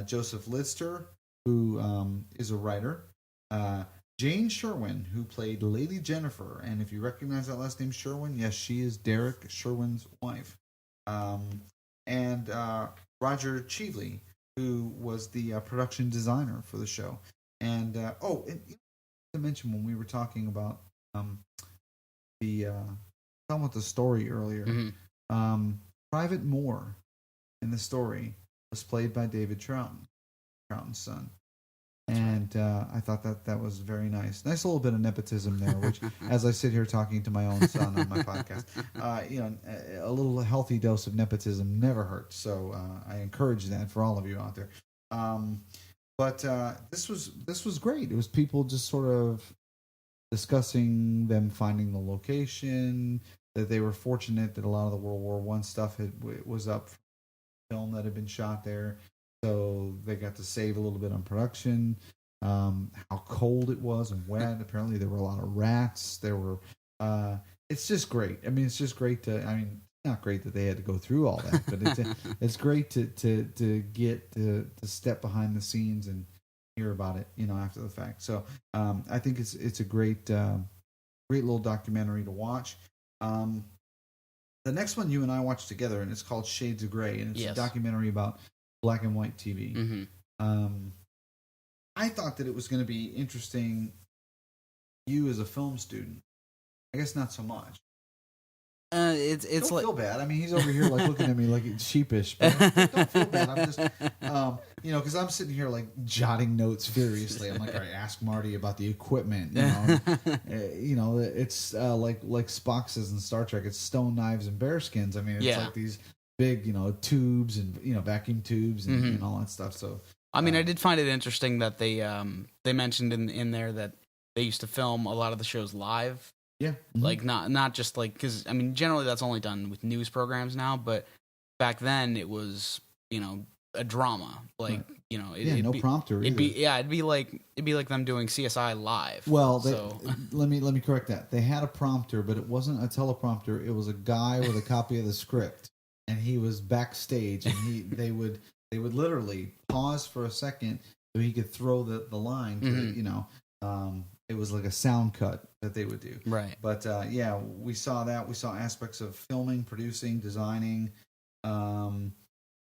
Joseph Lister, who is a writer. Jane Sherwin, who played Lady Jennifer. And if you recognize that last name, Sherwin, yes, she is Derek Sherwin's wife. And Roger Cheveley, who was the production designer for the show. And, and to mention when we were talking about the story earlier, Private Moore in the story was played by David Troughton, Troughton's son. And I thought that was very nice. Nice little bit of nepotism there, which, as I sit here talking to my own son on my podcast, a little healthy dose of nepotism never hurts. So I encourage that for all of you out there. But this was great. It was people just sort of discussing them finding the location, that they were fortunate that a lot of the World War I stuff was up from film that had been shot there. So they got to save a little bit on production. How cold it was and wet. Apparently there were a lot of rats. There were. It's just great. I mean, it's just great to. I mean, not great that they had to go through all that, but it's great to get to step behind the scenes and hear about it, you know, after the fact. So I think it's a great little documentary to watch. The next one you and I watched together, and it's called Shades of Grey, and it's a documentary about black and white TV. I thought that it was going to be interesting. You as a film student, I guess not so much. It's don't like, feel bad. I mean, he's over here like looking at me like it's sheepish. But don't feel bad. I'm just, because I'm sitting here like jotting notes furiously. I'm like, all right, ask Marty about the equipment. It's like Spock says in Star Trek. It's stone knives and bearskins. I mean, it's like these big, tubes and vacuum tubes and all that stuff. So, I mean, I did find it interesting that they mentioned in there that they used to film a lot of the shows live. Yeah. Like not just like, because I mean generally that's only done with news programs now, but back then it was a drama, like no prompter. It'd be like them doing CSI live. Well, let me correct that. They had a prompter, but it wasn't a teleprompter. It was a guy with a copy of the script, and he was backstage, and they would literally pause for a second so he could throw the line to it was like a sound cut that they would do. Right. But we saw that. We saw aspects of filming, producing, designing,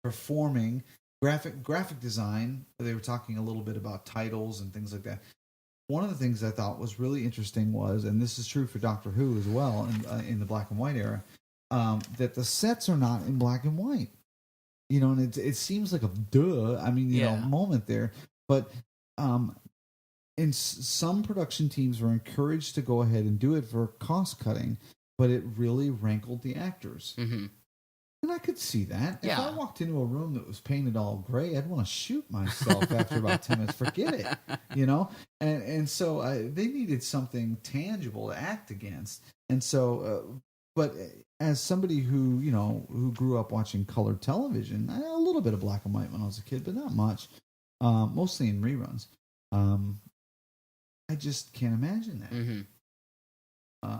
performing, graphic design. They were talking a little bit about titles and things like that. One of the things I thought was really interesting was, and this is true for Doctor Who as well in the black and white era, that the sets are not in black and white. And it seems like a moment there. But and some production teams were encouraged to go ahead and do it for cost cutting, but it really rankled the actors. And I could see that. If I walked into a room that was painted all gray, I'd want to shoot myself after about 10 minutes. Forget it, And so they needed something tangible to act against. And so but as somebody who who grew up watching color television, I had a little bit of black and white when I was a kid, but not much. Mostly in reruns. I just can't imagine that. Mm-hmm.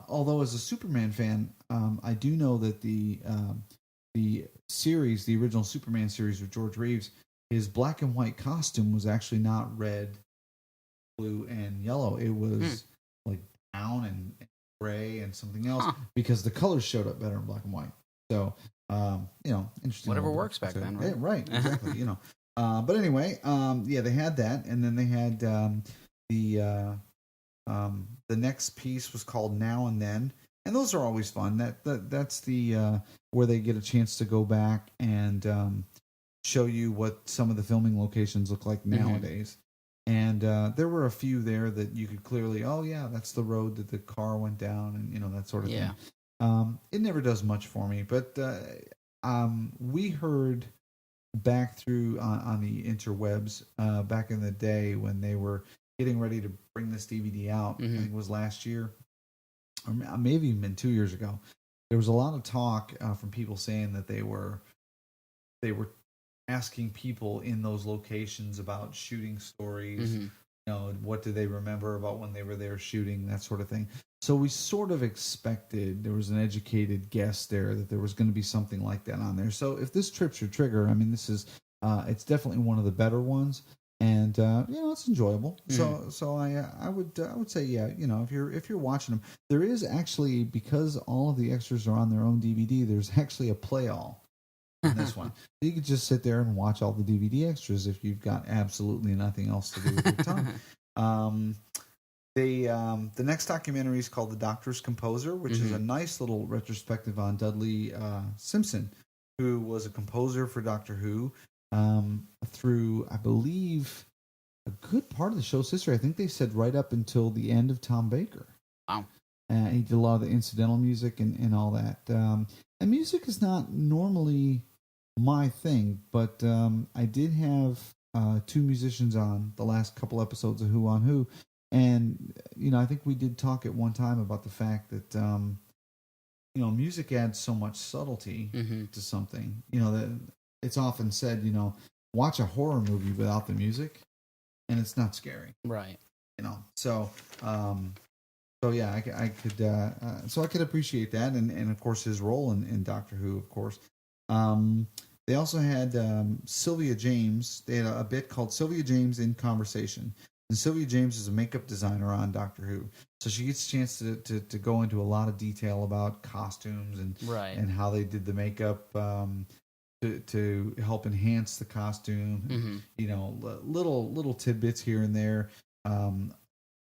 Although as a Superman fan, I do know that the series, the original Superman series with George Reeves, his black and white costume was actually not red, blue, and yellow. It was like brown and gray and something else because the colors showed up better in black and white. So, interesting. Whatever works back then, right? Yeah, right, exactly. But anyway, they had that, and then they had the next piece was called Now and Then, and those are always fun. That's the where they get a chance to go back and show you what some of the filming locations look like nowadays. And there were a few there that you could clearly, that's the road that the car went down, and that sort of thing. It never does much for me, but we heard back through on the interwebs back in the day when they were getting ready to bring this DVD out. I think it was last year, or maybe even 2 years ago. There was a lot of talk from people saying that they were asking people in those locations about shooting stories. What do they remember about when they were there shooting, that sort of thing. So we sort of expected, there was an educated guess there, that there was going to be something like that on there. So if this trips your trigger, I mean, this is it's definitely one of the better ones, and it's enjoyable. So I would say, if you're watching them, there is actually, because all of the extras are on their own DVD, there's actually a play all in this one. You could just sit there and watch all the DVD extras if you've got absolutely nothing else to do with your time. The next documentary is called The Doctor's Composer, which is a nice little retrospective on Dudley Simpson, who was a composer for Doctor Who through, I believe, a good part of the show's history. I think they said right up until the end of Tom Baker. Wow. He did a lot of the incidental music and all that. And music is not normally my thing, but I did have two musicians on the last couple episodes of Who on Who, and I think we did talk at one time about the fact that music adds so much subtlety to something. That it's often said, watch a horror movie without the music, and it's not scary, right? So yeah, I could appreciate that, and of course his role in Doctor Who, of course. They also had Sylvia James. They had a bit called Sylvia James in Conversation, and Sylvia James is a makeup designer on Doctor Who, so she gets a chance to go into a lot of detail about costumes and how they did the makeup to help enhance the costume. Little tidbits here and there.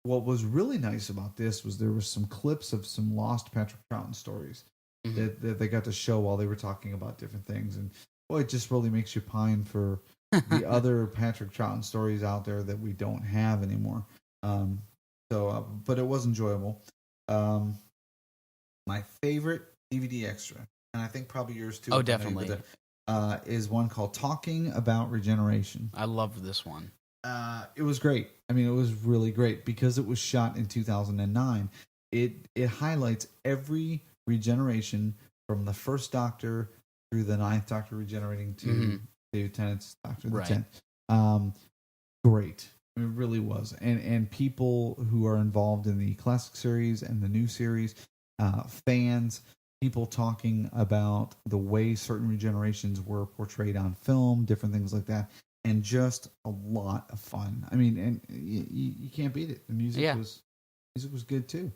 What was really nice about this was there were some clips of some lost Patrick Troughton stories that they got to show while they were talking about different things. And boy, it just really makes you pine for the other Patrick Troughton stories out there that we don't have anymore. But it was enjoyable. My favorite DVD extra, and I think probably yours too. Oh, definitely. Is one called Talking About Regeneration. I loved this one. It was great. I mean, it was really great because it was shot in 2009. It highlights every regeneration from the first Doctor through the ninth Doctor regenerating to David Tennant's Doctor the 10th. Great. It really was. And people who are involved in the classic series and the new series, fans, people talking about the way certain regenerations were portrayed on film, different things like that. And just a lot of fun. I mean, and you can't beat it. The music was good too.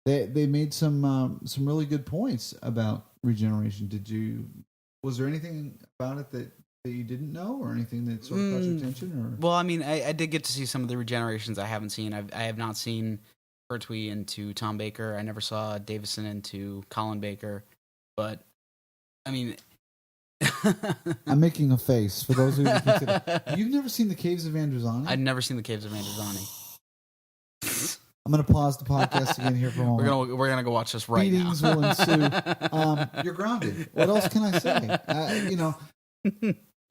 They made some really good points about regeneration. Was there anything about it that you didn't know, or anything that sort of caught your attention? Or well, I mean, I did get to see some of the regenerations I haven't seen. I have not seen Pertwee into Tom Baker. I never saw Davison into Colin Baker, but I mean. I'm making a face for those of you who consider. You've never seen the Caves of Androzani? I've never seen the Caves of Androzani. I'm going to pause the podcast again here for a moment. We're gonna go watch this right Beatings now. will ensue. You're grounded. What else can I say?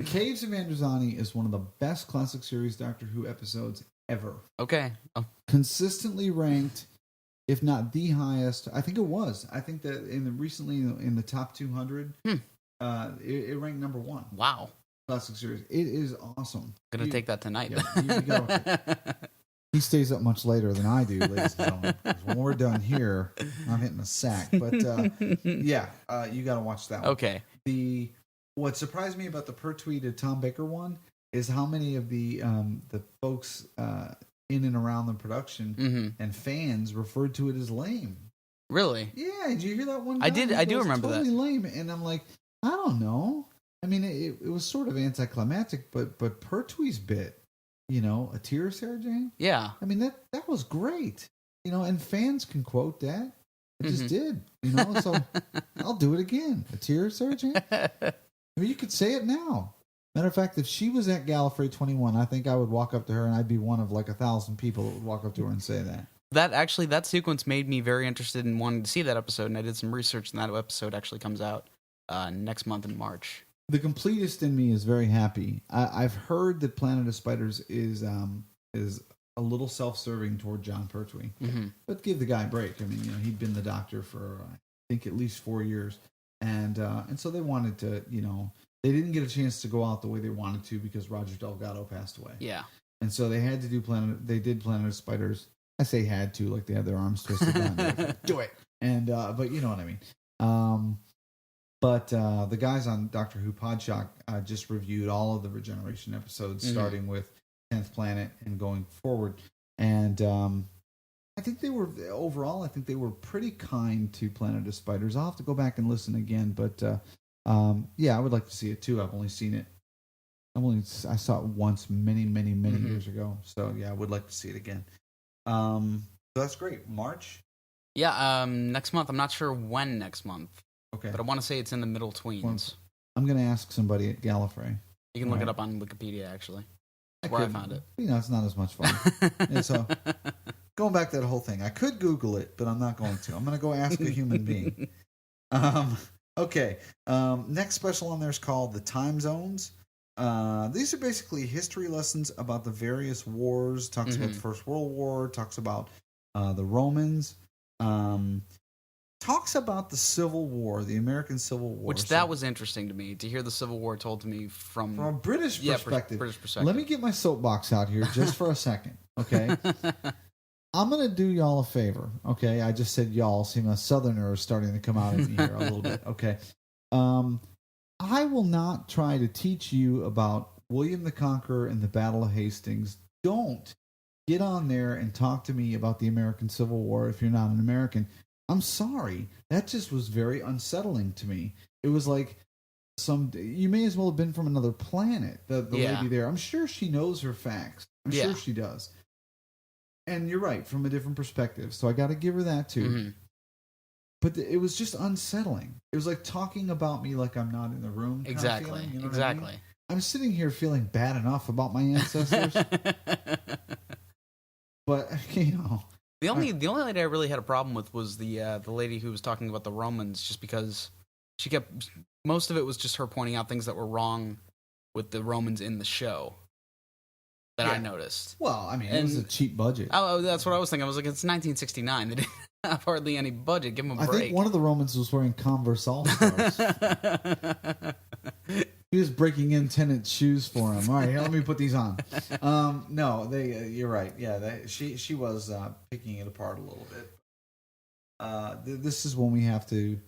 Caves of Androzani is one of the best classic series Doctor Who episodes ever. Okay. Oh. Consistently ranked if not the highest. I think it was. I think that recently in the top 200, it ranked number 1. Wow. Classic series. It is awesome. Gonna take that tonight. Yeah, you go. He stays up much later than I do, ladies and gentlemen. 'Cause when we're done here, I'm hitting a sack. But you got to watch that one. Okay. What surprised me about the Pertwee to Tom Baker one is how many of the folks in and around the production and fans referred to it as lame. Really? Yeah. Did you hear that one? I did. I do remember totally that. Lame, and I'm like, I don't know. I mean, it was sort of anticlimactic, but Pertwee's bit, a tear, Sarah Jane. Yeah. I mean that was great, and fans can quote that. I just did, So I'll do it again. A tear, Sarah Jane. I mean, you could say it now. Matter of fact, if she was at Gallifrey 21, I think I would walk up to her and I'd be one of like 1,000 people that would walk up to her and say that. That sequence made me very interested in wanting to see that episode, and I did some research, and that episode actually comes out next month in March. The completist in me is very happy. I've heard that Planet of Spiders is a little self-serving toward John Pertwee, but give the guy a break. I mean, he'd been the Doctor for I think at least 4 years, and so they wanted to, they didn't get a chance to go out the way they wanted to because Roger Delgado passed away. Yeah, and so they had to do They did Planet of Spiders. I say had to, like they had their arms twisted down. Do it. And but you know what I mean. But the guys on Doctor Who Podshock just reviewed all of the Regeneration episodes, starting with 10th Planet and going forward. And I think they were pretty kind to Planet of Spiders. I'll have to go back and listen again. But I would like to see it too. I've only seen it. I saw it once many years ago. So yeah, I would like to see it again. So that's great. March? Yeah, next month. I'm not sure when next month. Okay. But I want to say it's in the middle tweens. I'm going to ask somebody at Gallifrey. You can look it up on Wikipedia, actually. That's where I found it. It's not as much fun. And so, going back to that whole thing, I could Google it, but I'm not going to. I'm going to go ask a human being. Okay. Next special on there is called The Time Zones. These are basically history lessons about the various wars. Talks about the First World War. Talks about the Romans. Talks about the Civil War, the American Civil War. Which that was interesting to me, to hear the Civil War told to me from a British perspective. British perspective. Let me get my soapbox out here just for a second, okay? I'm going to do y'all a favor, okay? I just said y'all. See, my southerner is starting to come out in me here a little bit, okay? I will not try to teach you about William the Conqueror and the Battle of Hastings. Don't get on there and talk to me about the American Civil War if you're not an American. I'm sorry. That just was very unsettling to me. It was like you may as well have been from another planet, the lady there. I'm sure she knows her facts. I'm sure she does. And you're right, from a different perspective. So I got to give her that too. But it was just unsettling. It was like talking about me like I'm not in the room. Exactly. Feeling, you know exactly. I mean? I'm sitting here feeling bad enough about my ancestors. But, The only lady I really had a problem with was the lady who was talking about the Romans, just because most of it was just her pointing out things that were wrong with the Romans in the show that I noticed. Well, I mean, it was a cheap budget. Oh, that's what I was thinking. I was like, it's 1969. They didn't have hardly any budget. Give them a break. I think one of the Romans was wearing Converse All-Stars. He was breaking in Tennant's shoes for him. All right, here, let me put these on. No, you're right. Yeah, she was picking it apart a little bit. This is when we have to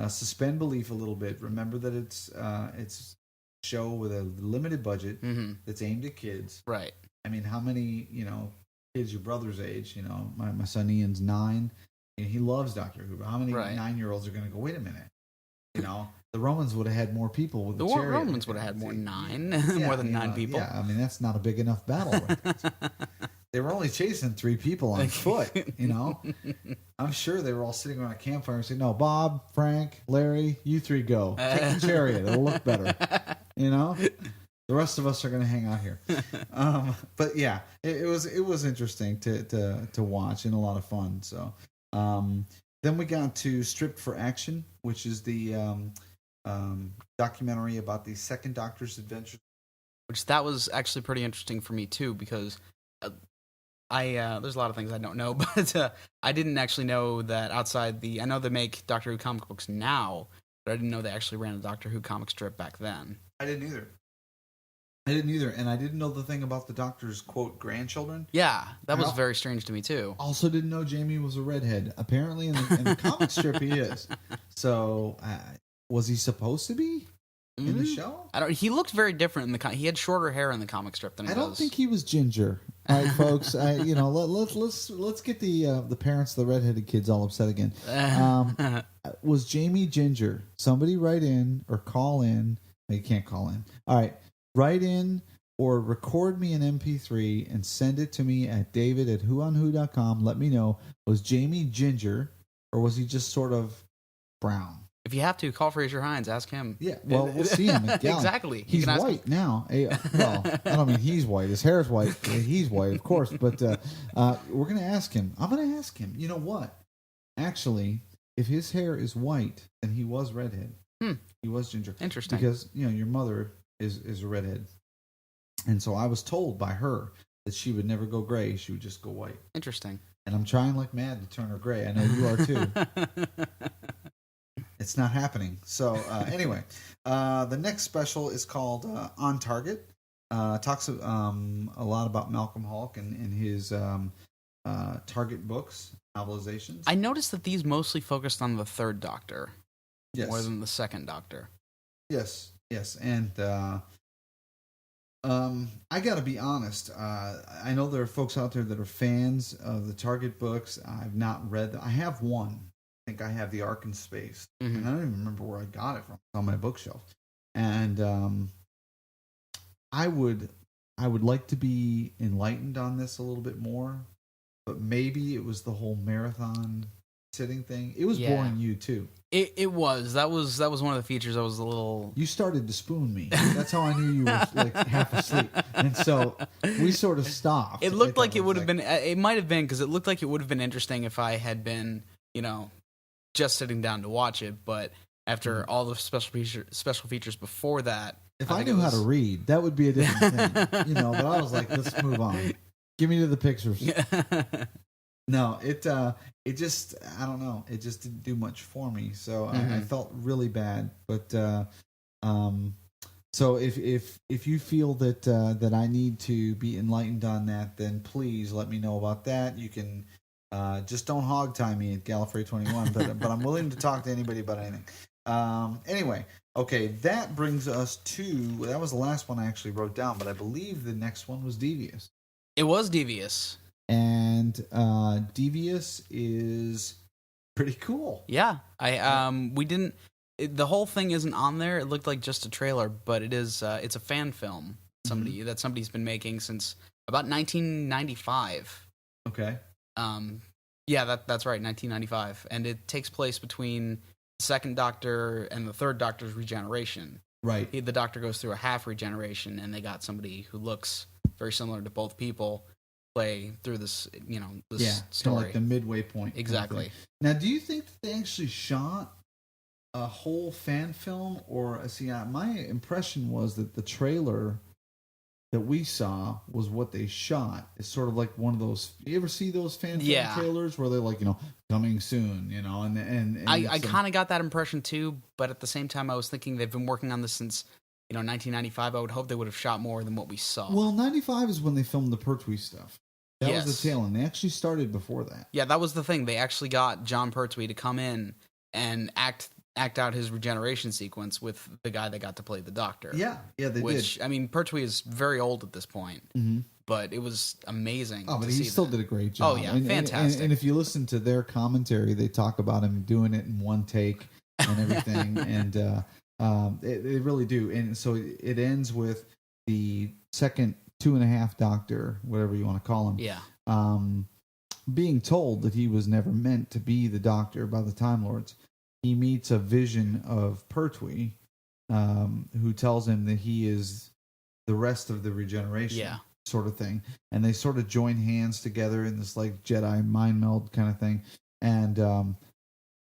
suspend belief a little bit. Remember that it's a show with a limited budget that's aimed at kids. Right. I mean, how many kids your brother's age? My son Ian's 9, and he loves Doctor Who. But how many 9-year-olds are going to go? Wait a minute. The Romans would have had more people with the chariot. Romans would have had more than 9 people. Yeah, I mean, that's not a big enough battle. They were only chasing 3 people on foot, I'm sure they were all sitting around a campfire and saying, no, Bob, Frank, Larry, you 3 go. Take the chariot. It'll look better. The rest of us are going to hang out here. But yeah, it was interesting to watch and a lot of fun. So then we got to Stripped for Action, which is the documentary about the Second Doctor's adventures. Which that was actually pretty interesting for me too, because There's a lot of things I don't know, but I didn't actually know that outside I know they make Doctor Who comic books now, but I didn't know they actually ran a Doctor Who comic strip back then. I didn't either, and I didn't know the thing about the Doctor's quote grandchildren. Yeah, that was very strange to me too. Also, didn't know Jamie was a redhead. Apparently, in the comic strip, he is. So, was he supposed to be in the show? I don't. He looked very different in the. He had shorter hair in the comic strip than he does. I don't think he was ginger. All right, folks. Let's get the parents of the redheaded kids all upset again. Was Jamie ginger? Somebody write in or call in. No, you can't call in. All right, write in or record me an MP3 and send it to me at david@whoonwho.com. Let me know, was Jamie ginger or was he just sort of brown? If you have to, call Fraser Hines. Ask him. Yeah, well, we'll see him. Exactly. He's white now. Well, I don't mean he's white. His hair's white. He's white, of course. But we're going to ask him. I'm going to ask him. You know what? Actually, if his hair is white, then he was redhead. He was ginger. Interesting. Because, your mother is a redhead. And so I was told by her that she would never go gray. She would just go white. Interesting. And I'm trying like mad to turn her gray. I know you are too. It's not happening. So anyway, the next special is called On Target. Talks a lot about Malcolm Hulk and his Target books, novelizations. I noticed that these mostly focused on the third Doctor. Yes. More than the second Doctor. Yes. And I got to be honest. I know there are folks out there that are fans of the Target books. I've not read them. I have one. I think I have the Ark in Space. And I don't even remember where I got it from. It's on my bookshelf. And I would like to be enlightened on this a little bit more. But maybe it was the whole marathon sitting thing. It was boring you too. It was. That was one of the features I was a little... You started to spoon me. That's how I knew you were like half asleep. And so we sort of stopped. It looked like it would have been... It might have been, because it looked like it would have been interesting if I had been, just sitting down to watch it. But after all the special features before that... If I knew how to read, that would be a different thing. But I was like, let's move on. Give me to the pictures. No, it just, I don't know. It just didn't do much for me. So I felt really bad. But so if you feel that I need to be enlightened on that, then please let me know about that. You can just don't hog tie me at Gallifrey21, but I'm willing to talk to anybody about anything. Anyway, okay, that brings us to, that was the last one I actually wrote down, but I believe the next one was Devious. It was Devious. And Devious is pretty cool. Yeah, we didn't. The whole thing isn't on there. It looked like just a trailer, but it is. It's a fan film. Somebody's been making since about 1995. Okay. Yeah, that's right, 1995, and it takes place between the second Doctor and the third Doctor's regeneration. Right. The Doctor goes through a half regeneration, and they got somebody who looks very similar to both people play through this, this story. Like the midway point. Exactly. Now, do you think that they actually shot a whole fan film, or my impression was that the trailer that we saw was what they shot. It's sort of like one of those. You ever see those fan film trailers where they're like, coming soon, and I kind of got that impression too, but at the same time, I was thinking they've been working on this since 1995. I would hope they would have shot more than what we saw. Well, 95 is when they filmed the Pertwee stuff. That was the tail end. They actually started before that. Yeah, that was the thing. They actually got John Pertwee to come in and act out his regeneration sequence with the guy that got to play the Doctor. Yeah, they did. I mean, Pertwee is very old at this point, but it was amazing. Oh, but he still did a great job. Oh, yeah, fantastic. And if you listen to their commentary, they talk about him doing it in one take and everything, and they really do. And so it ends with the second 2.5 Doctor, whatever you want to call him. Yeah. Being told that he was never meant to be the Doctor by the Time Lords. He meets a vision of Pertwee, who tells him that he is the rest of the regeneration sort of thing. And they sort of join hands together in this like Jedi mind meld kind of thing. And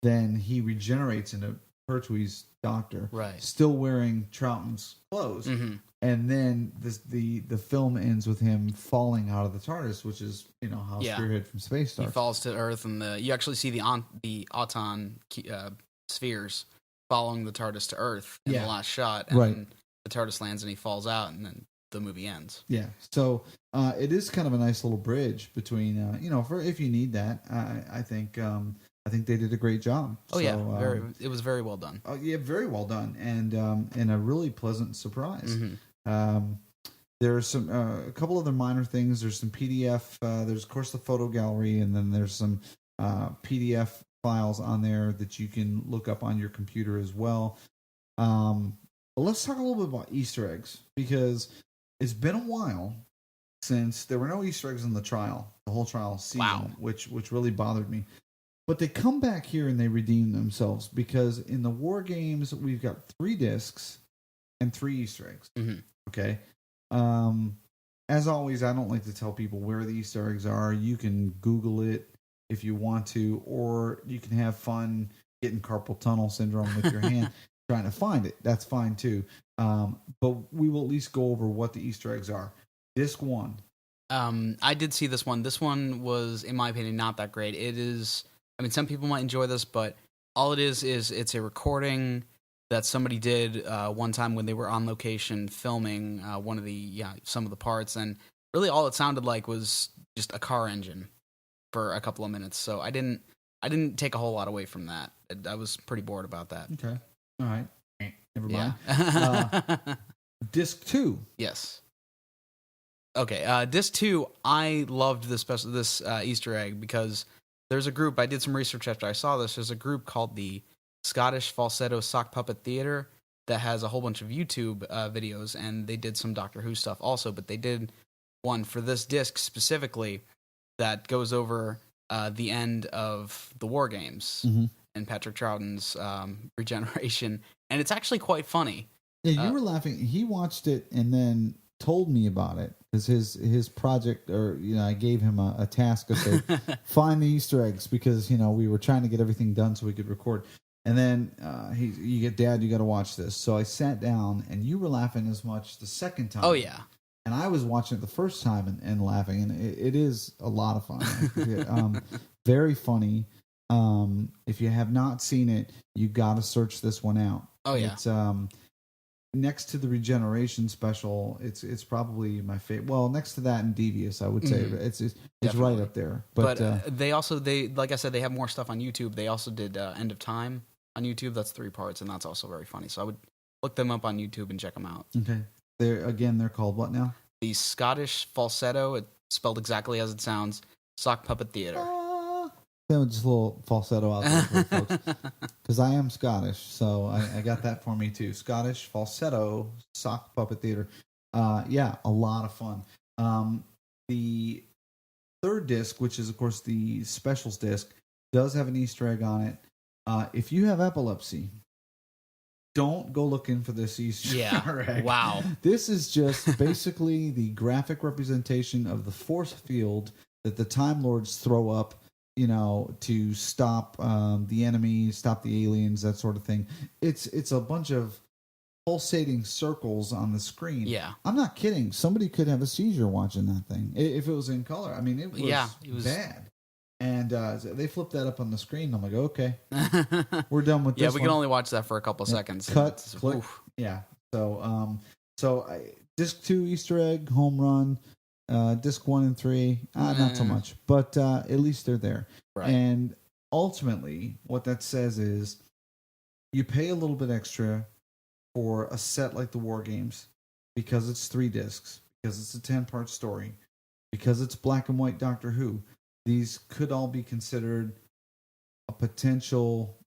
then he regenerates into Pertwee's doctor, Right. still wearing Troughton's clothes. Mm-hmm. And then the film ends with him falling out of the TARDIS, which is how Spearhead from Space starts. He falls to Earth, and you actually see the Auton spheres following the TARDIS to Earth in the last shot, and then the TARDIS lands and he falls out, and then the movie ends. Yeah, so it is kind of a nice little bridge between for if you need that. I think they did a great job. Oh, it was very well done. Oh yeah, very well done, and a really pleasant surprise. Mm-hmm. There's some a couple other minor things. There's some PDF. There's of course the photo gallery, and then there's some PDF files on there that you can look up on your computer as well. But let's talk a little bit about Easter eggs, because it's been a while since there were no Easter eggs in the whole trial season, which really bothered me. But they come back here and they redeem themselves, because in the War Games we've got 3 discs and 3 Easter eggs. Mm-hmm. Okay. As always, I don't like to tell people where the Easter eggs are. You can Google it if you want to, or you can have fun getting carpal tunnel syndrome with your hand trying to find it. That's fine too. But we will at least go over what the Easter eggs are. Disc 1. I did see this one. This one was, in my opinion, not that great. It is, some people might enjoy this, but all it is it's a recording that somebody did one time when they were on location filming some of the parts, and really all it sounded like was just a car engine for a couple of minutes. So I didn't take a whole lot away from that. I was pretty bored about that. Okay. All right. Never mind. Yeah. Disc 2. Yes. Okay. Disc 2. I loved this Easter egg, because there's a group. I did some research after I saw this. There's a group called the Scottish Falsetto Sock Puppet Theater that has a whole bunch of YouTube videos, and they did some Doctor Who stuff also, but they did one for this disc specifically that goes over the end of the War Games and Patrick Troughton's regeneration, and it's actually quite funny. Yeah, you were laughing. He watched it and then told me about it, because his project, or I gave him a task to say find the Easter eggs, because we were trying to get everything done so we could record. And then Dad, you got to watch this. So I sat down, and you were laughing as much the second time. Oh yeah. And I was watching it the first time and laughing, and it is a lot of fun. Very funny. If you have not seen it, you got to search this one out. Oh yeah. It's next to the Regeneration special. It's probably my favorite. Well, next to that and Devious, I would say it's right up there. But they like I said, they have more stuff on YouTube. They also did End of Time on YouTube. That's 3 parts, and that's also very funny. So I would look them up on YouTube and check them out. Okay. They're called what now? The Scottish Falsetto, it's spelled exactly as it sounds, Sock Puppet Theater. Just a little falsetto out there for folks, because I am Scottish, so I got that for me too. Scottish Falsetto Sock Puppet Theater. A lot of fun. The 3rd disc, which is of course the specials disc, does have an Easter egg on it. If you have epilepsy, don't go looking for this Easter egg. Wow. This is just basically the graphic representation of the force field that the Time Lords throw up, to stop the enemy, stop the aliens, that sort of thing. It's a bunch of pulsating circles on the screen. Yeah. I'm not kidding. Somebody could have a seizure watching that thing if it was in color. It was bad. And they flipped that up on the screen. I'm like, okay, we're done with this. Yeah, we can only watch that for a couple seconds. Cut, click. Yeah. So, disc 2 Easter egg, home run. Disc 1 and 3, not so much, but at least they're there. Right. And ultimately, what that says is, you pay a little bit extra for a set like the War Games, because it's 3 discs, because it's a 10-part story, because it's black and white Doctor Who. These could all be considered a potential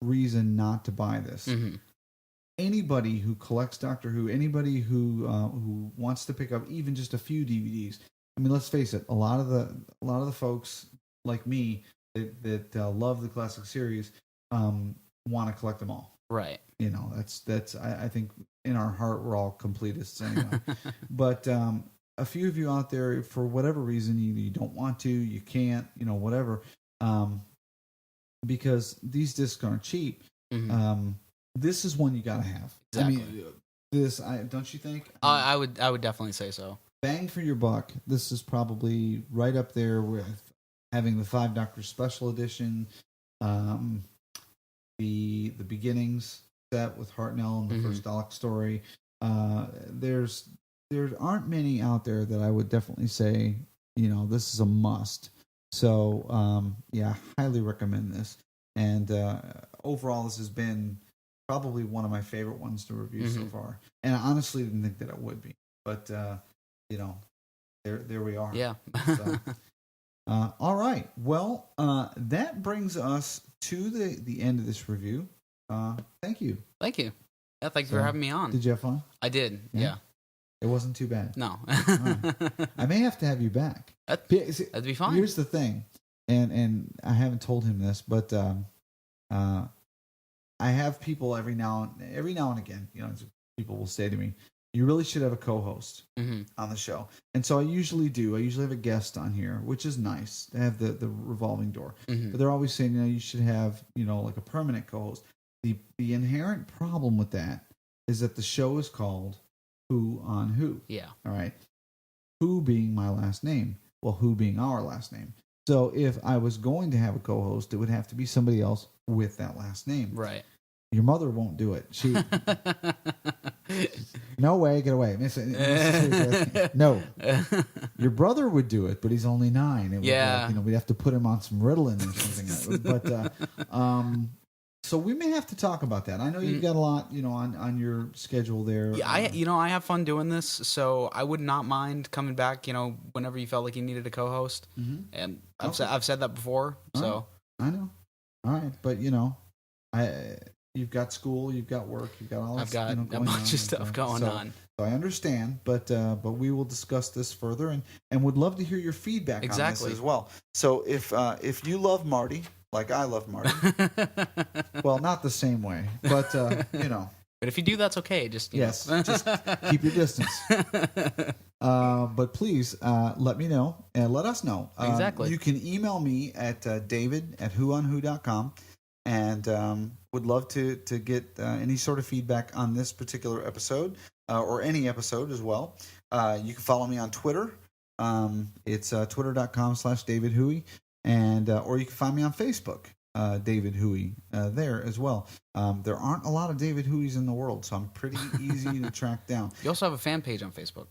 reason not to buy this. Mm-hmm. Anybody who collects Doctor Who, anybody who wants to pick up even just a few DVDs. Let's face it. A lot of the folks like me that love the classic series want to collect them all. Right. That's. I think in our heart we're all completists anyway. But a few of you out there, for whatever reason, you don't want to, you can't, whatever. Because these discs aren't cheap. This is one you got to have. Exactly. I mean, don't you think? I would definitely say so. Bang for your buck. This is probably right up there with having the 5 Doctors Special Edition, the beginnings set with Hartnell and the first Dalek story. There aren't many out there that I would definitely say, this is a must. So, highly recommend this. And overall, this has been probably one of my favorite ones to review so far. And I honestly didn't think that it would be. But, there we are. Yeah. So, all right. Well, that brings us to the end of this review. Thank you. Thank you. Yeah, thanks for having me on. Did you have fun? I did. Yeah. It wasn't too bad. No. Right. I may have to have you back. That'd be fine. Here's the thing, and I haven't told him this, but I have people every now and again. People will say to me, "You really should have a co-host on the show." And so I usually do. I usually have a guest on here, which is nice to have the revolving door. But they're always saying, you should have, like a permanent co-host. The inherent problem with that is that the show is called Who on Who. Yeah. All right. Who being my last name. Well, Who being our last name. So if I was going to have a co-host, it would have to be somebody else with that last name. Right. Your mother won't do it. She, no way, get away. No. Your brother would do it, but he's only 9. It yeah. Would we'd have to put him on some Ritalin or something. But so we may have to talk about that. I know you've got a lot, on your schedule there. Yeah, I have fun doing this, so I would not mind coming back, whenever you felt like you needed a co-host. And I've said that before, so I know. All right, but you've got school, you've got work, you've got all that. I've got a bunch of stuff going on. So I understand, but we will discuss this further, and would love to hear your feedback on this as well. So if you love Marty, like I love Marty, well, not the same way, but But if you do, that's okay. Just just keep your distance. But please let me know and let us know. Exactly. You can email me at david@whoonwho.com, and would love to get any sort of feedback on this particular episode or any episode as well. You can follow me on Twitter. It's twitter.com/David Hooie, and or you can find me on Facebook. David Hooie there as well. There aren't a lot of David Hooies in the world, so I'm pretty easy to track down. You also have a fan page on Facebook.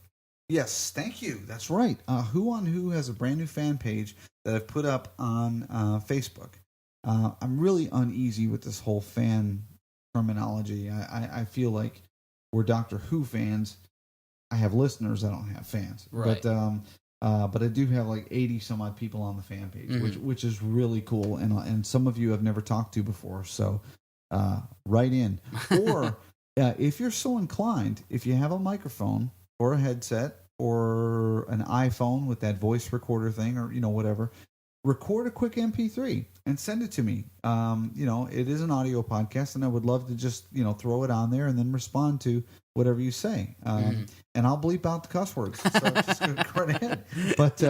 Yes, thank you. That's right. Who on Who has a brand new fan page that I've put up on Facebook. I'm really uneasy with this whole fan terminology. I feel like we're Doctor Who fans. I have listeners. I don't have fans. Right. But I do have like 80 some odd people on the fan page, which is really cool. And some of you I've never talked to before. So write in. Or if you're so inclined, if you have a microphone or a headset or an iPhone with that voice recorder thing or, whatever, record a quick MP3 and send it to me. It is an audio podcast, and I would love to just, throw it on there and then respond to whatever you say. And I'll bleep out the cuss words. So just go right ahead. But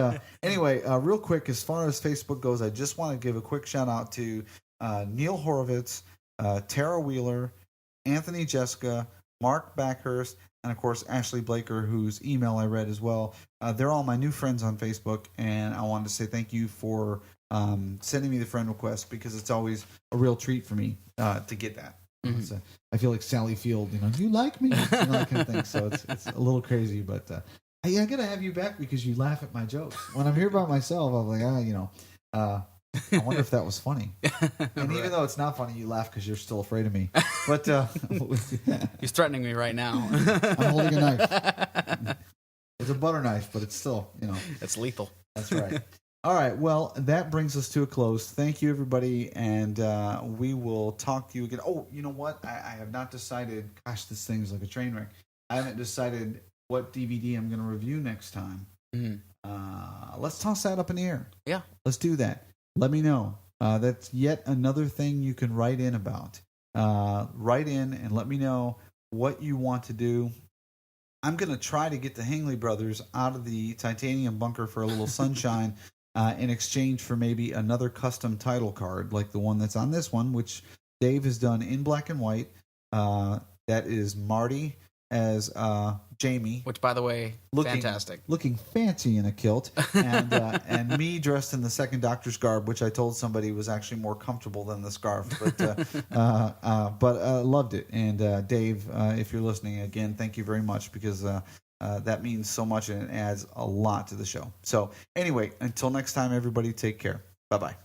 anyway, real quick, as far as Facebook goes, I just want to give a quick shout out to Neil Horowitz, Tara Wheeler, Anthony Jessica, Mark Backhurst, and of course Ashley Blaker, whose email I read as well. They're all my new friends on Facebook, and I wanted to say thank you for sending me the friend request, because it's always a real treat for me to get that. So I feel like Sally Field, you like me, that kind of thing. So it's a little crazy, but I gotta have you back because you laugh at my jokes. When I'm here by myself, I'm like, I wonder if that was funny. And even though it's not funny, you laugh because you're still afraid of me. But he's threatening me right now. I'm holding a knife. It's a butter knife, but it's still, it's lethal. That's right. All right. Well, that brings us to a close. Thank you, everybody, and we will talk to you again. Oh, you know what? I have not decided. Gosh, this thing's like a train wreck. I haven't decided what DVD I'm going to review next time. Let's toss that up in the air. Yeah. Let's do that. Let me know. That's yet another thing you can write in about. Write in and let me know what you want to do. I'm going to try to get the Hingley brothers out of the titanium bunker for a little sunshine in exchange for maybe another custom title card like the one that's on this one, which Dave has done In Black and White. That is Marty as Jamie, which, by the way, fantastic, looking fancy in a kilt, and me dressed in the second Doctor's garb, which I told somebody was actually more comfortable than the scarf, but loved it. And Dave, if you're listening again, thank you very much, because that means so much and it adds a lot to the show. So anyway, until next time, everybody, take care. Bye bye.